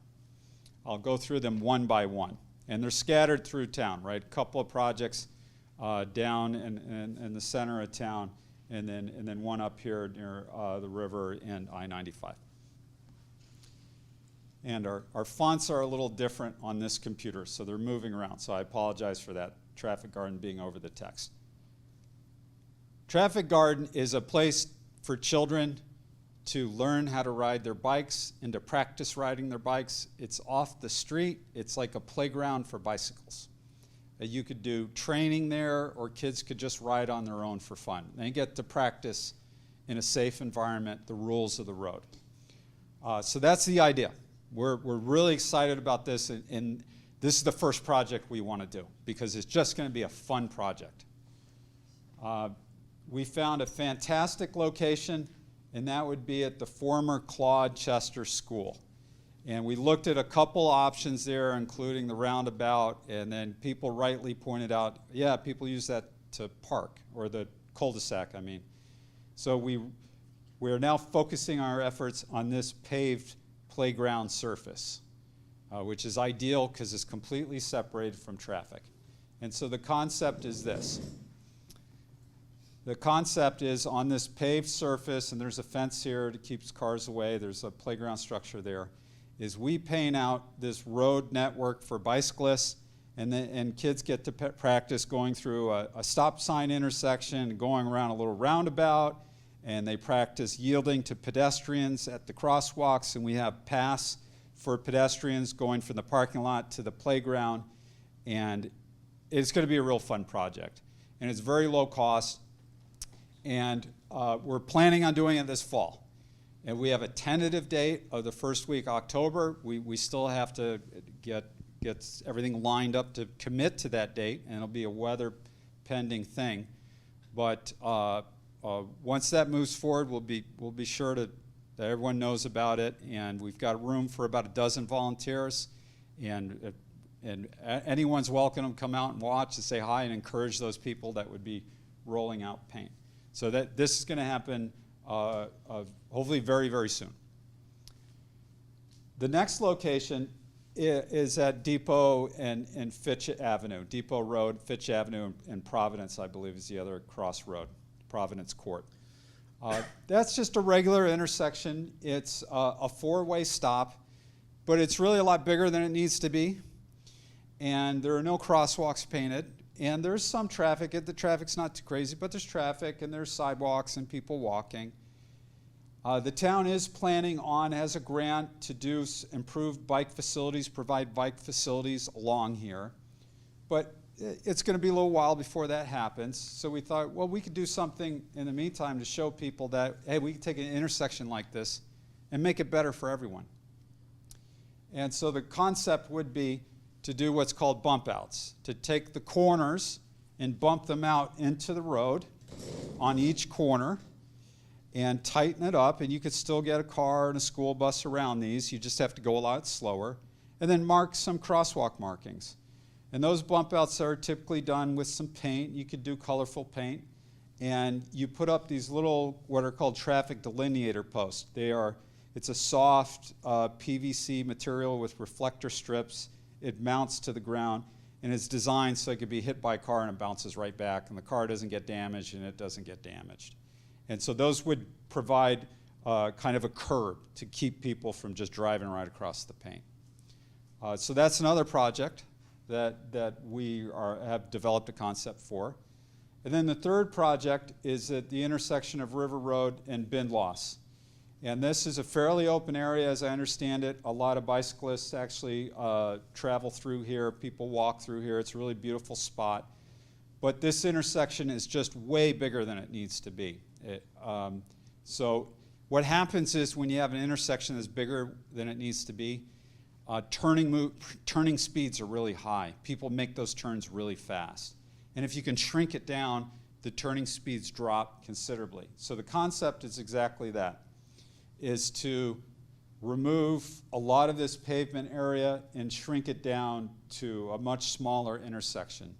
I'll go through them one by one. And they're scattered through town, right? A couple of projects down in the center of town, and then one up here near the river and I-95. And our fonts are a little different on this computer, so they're moving around. So I apologize for that traffic garden being over the text. Traffic garden is a place for children to learn how to ride their bikes and to practice riding their bikes. It's off the street. It's like a playground for bicycles. You could do training there, or kids could just ride on their own for fun. They get to practice in a safe environment the rules of the road. So that's the idea. We're really excited about this, and this is the first project we want to do because it's just going to be a fun project. We found a fantastic location, and that would be at the former Claude Chester School. And we looked at a couple options there, including the roundabout, and then people rightly pointed out, yeah, people use that to park, or the cul-de-sac, I mean. So we're now focusing our efforts on this paved playground surface, which is ideal because it's completely separated from traffic. And so the concept is this. The concept is on this paved surface, and there's a fence here that keeps cars away, there's a playground structure there, is we paint out this road network for bicyclists, and kids get to practice going through a stop sign intersection, going around a little roundabout, and they practice yielding to pedestrians at the crosswalks, and we have paths for pedestrians going from the parking lot to the playground, and it's going to be a real fun project. And it's very low cost, and we're planning on doing it this fall. And we have a tentative date of the first week October. We still have to get everything lined up to commit to that date, and it'll be a weather pending thing. But once that moves forward, we'll be sure that everyone knows about it, and we've got room for about a dozen volunteers, and anyone's welcome to come out and watch and say hi and encourage those people that would be rolling out paint. So that this is going to happen hopefully very, very soon. The next location is at Depot and Fitch Avenue. Depot Road, Fitch Avenue, and Providence, I believe, is the other crossroad, Providence Court. That's just a regular intersection. It's a four-way stop, but it's really a lot bigger than it needs to be. And there are no crosswalks painted. And there's some traffic. The traffic's not too crazy, but there's traffic, and there's sidewalks and people walking. The town is planning on, as a grant, to do improved bike facilities, provide bike facilities along here. But it's going to be a little while before that happens. So we thought, well, we could do something in the meantime to show people that, hey, we can take an intersection like this and make it better for everyone. And so the concept would be to do what's called bump outs, to take the corners and bump them out into the road on each corner and tighten it up, and you could still get a car and a school bus around these. You just have to go a lot slower. And then mark some crosswalk markings. And those bump outs are typically done with some paint. You could do colorful paint. And you put up these little, what are called traffic delineator posts. It's a soft PVC material with reflector strips. It mounts to the ground, and it's designed so it could be hit by a car and it bounces right back, and the car doesn't get damaged and it doesn't get damaged. And so those would provide kind of a curb to keep people from just driving right across the paint. So that's another project that we have developed a concept for. And then the third project is at the intersection of River Road and Bindloss. And this is a fairly open area, as I understand it. A lot of bicyclists actually travel through here. People walk through here. It's a really beautiful spot. But this intersection is just way bigger than it needs to be. So what happens is when you have an intersection that's bigger than it needs to be, turning speeds are really high. People make those turns really fast. And if you can shrink it down, the turning speeds drop considerably. So the concept is exactly that, is to remove a lot of this pavement area and shrink it down to a much smaller intersection.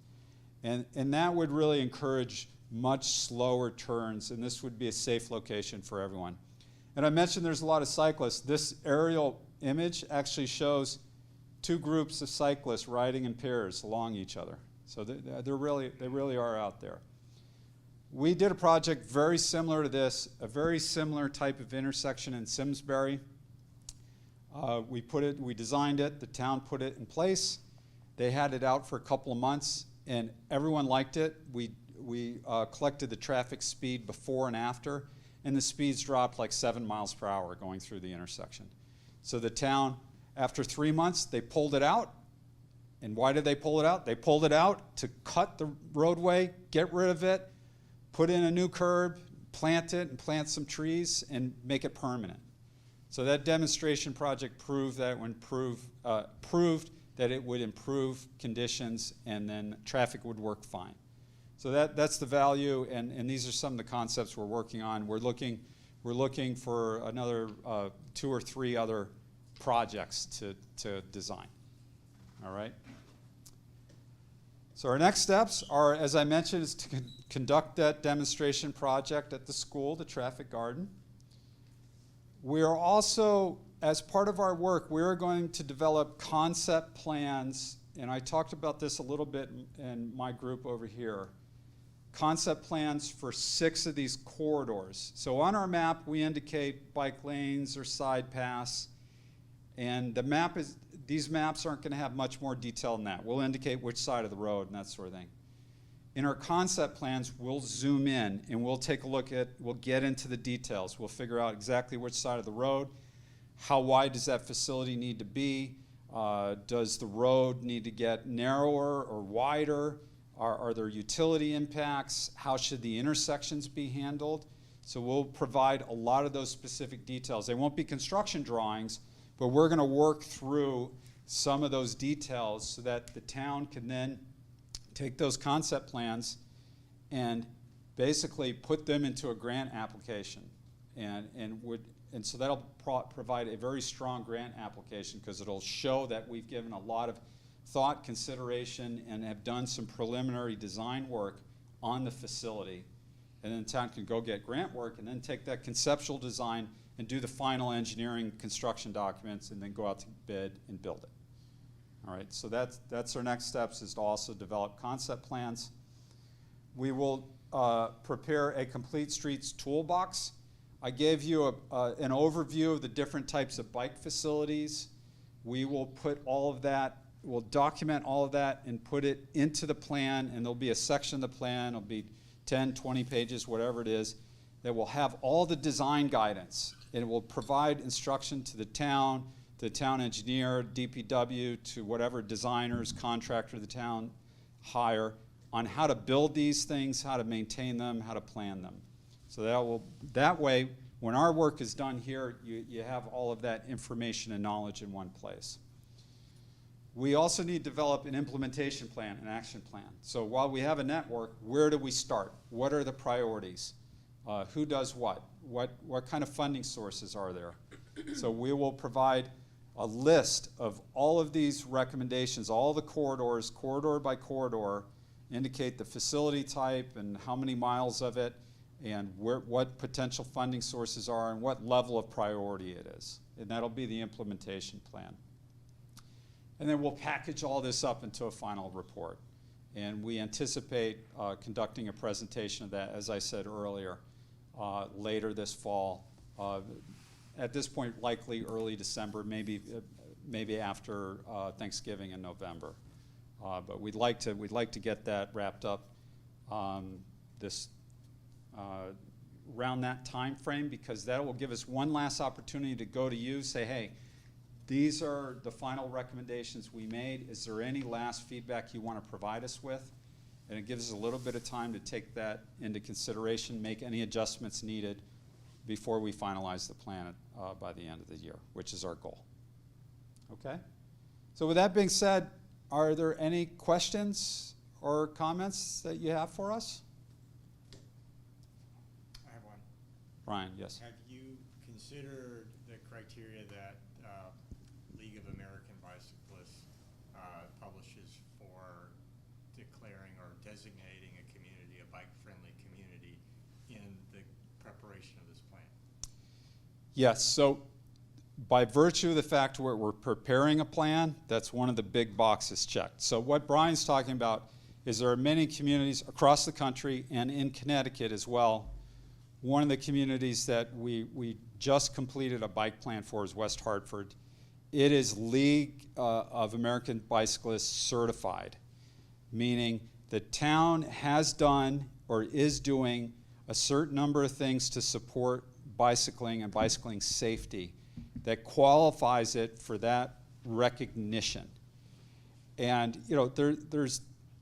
And that would really encourage much slower turns, and this would be a safe location for everyone. And I mentioned there's a lot of cyclists. This aerial image actually shows two groups of cyclists riding in pairs along each other. So they really are out there. We did a project very similar to this, a very similar type of intersection in Simsbury. We designed it, the town put it in place. They had it out for a couple of months, and everyone liked it. We collected the traffic speed before and after, and the speeds dropped like 7 miles per hour going through the intersection. So the town, after 3 months, they pulled it out. And why did they pull it out? They pulled it out to cut the roadway, get rid of it, put in a new curb, plant it, and plant some trees, and make it permanent. So that demonstration project proved that it would improve conditions, and then traffic would work fine. So that's the value, and these are some of the concepts we're working on. We're looking for another 2 or 3 other projects to design. All right. So our next steps are, as I mentioned, is to conduct that demonstration project at the school, the traffic garden. We are also, as part of our work, we're going to develop concept plans, and I talked about this a little bit in my group over here. Concept plans for 6 of these corridors. So on our map, we indicate bike lanes or side paths, and these maps aren't going to have much more detail than that. We'll indicate which side of the road and that sort of thing. In our concept plans, we'll zoom in and we'll take a look we'll get into the details. We'll figure out exactly which side of the road, how wide does that facility need to be, does the road need to get narrower or wider, are there utility impacts, how should the intersections be handled. So we'll provide a lot of those specific details. They won't be construction drawings, but we're going to work through some of those details so that the town can then take those concept plans and basically put them into a grant application. And so that'll provide a very strong grant application because it'll show that we've given a lot of thought, consideration, and have done some preliminary design work on the facility. And then the town can go get grant work and then take that conceptual design and do the final engineering construction documents and then go out to bid and build it. All right, so that's our next steps, is to also develop concept plans. We will prepare a complete streets toolbox. I gave you an overview of the different types of bike facilities. We will put all of that, we'll document all of that and put it into the plan, and there'll be a section of the plan, it'll be 10, 20 pages, whatever it is, that will have all the design guidance. And it will provide instruction to the town engineer, DPW, to whatever designers, contractor the town hire on how to build these things, how to maintain them, how to plan them. So that way, when our work is done here, you have all of that information and knowledge in one place. We also need to develop an implementation plan, an action plan. So while we have a network, where do we start? What are the priorities? Who does what? What kind of funding sources are there? So we will provide a list of all of these recommendations, all the corridors, corridor by corridor, indicate the facility type and how many miles of it, and what potential funding sources are and what level of priority it is. And that'll be the implementation plan. And then we'll package all this up into a final report. And we anticipate conducting a presentation of that, as I said earlier, later this fall. At this point, likely early December, maybe after Thanksgiving in November. But we'd like to get that wrapped up around that time frame, because that will give us one last opportunity to go to you, say, hey, these are the final recommendations we made. Is there any last feedback you want to provide us with? And it gives us a little bit of time to take that into consideration, make any adjustments needed before we finalize the plan by the end of the year, which is our goal. Okay? So with that being said, are there any questions or comments that you have for us? I have one. Brian, yes. Have you considered the criteria criteria that League of American Bicyclists publishes for declaring or designating a community a bike-friendly community in the preparation of this plan? Yes, so by virtue of the fact we're preparing a plan, that's one of the big boxes checked. So what Brian's talking about is there are many communities across the country and in Connecticut as well. One of the communities that we just completed a bike plan for is West Hartford. It is League of American Bicyclists certified, meaning the town has done or is doing a certain number of things to support bicycling and bicycling safety that qualifies it for that recognition. And there's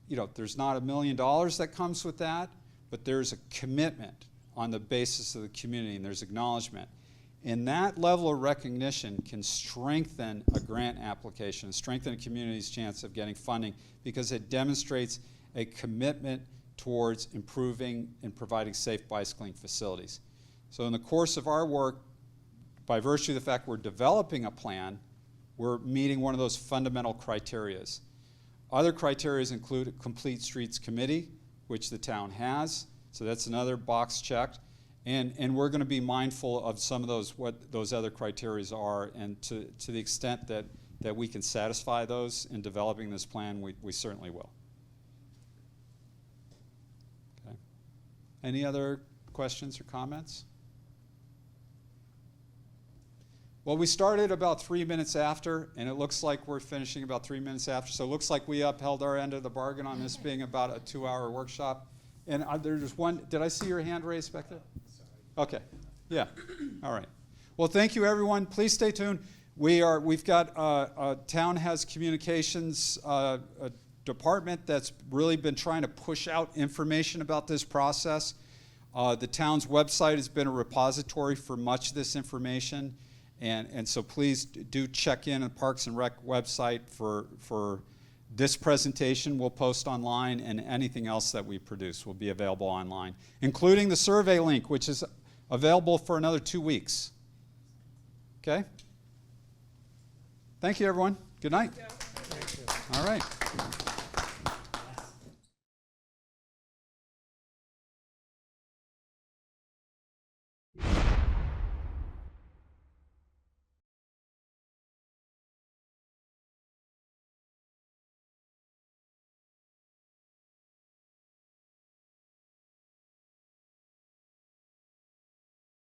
not $1 million that comes with that, but there's a commitment on the basis of the community, and there's acknowledgement. And that level of recognition can strengthen a grant application, strengthen a community's chance of getting funding, because it demonstrates a commitment towards improving and providing safe bicycling facilities. So in the course of our work, by virtue of the fact we're developing a plan, we're meeting one of those fundamental criterias. Other criterias include a complete streets committee, which the town has, so that's another box checked. And we're going to be mindful of some of those, what those other criterias are, and to the extent that we can satisfy those in developing this plan, we certainly will. Okay. Any other questions or comments? Well, we started about 3 minutes after, and it looks like we're finishing about 3 minutes after. So it looks like we upheld our end of the bargain on this being about a 2-hour workshop. And there's one, did I see your hand raised back there? Okay, yeah, all right. Well, thank you, everyone. Please stay tuned. We've got, town has communications a department that's really been trying to push out information about this process. The town's website has been a repository for much of this information. And so please do check in on the Parks and Rec website for this presentation. We'll post online, and anything else that we produce will be available online, including the survey link, which is available for another 2 weeks. Okay? Thank you, everyone. Good night. All right.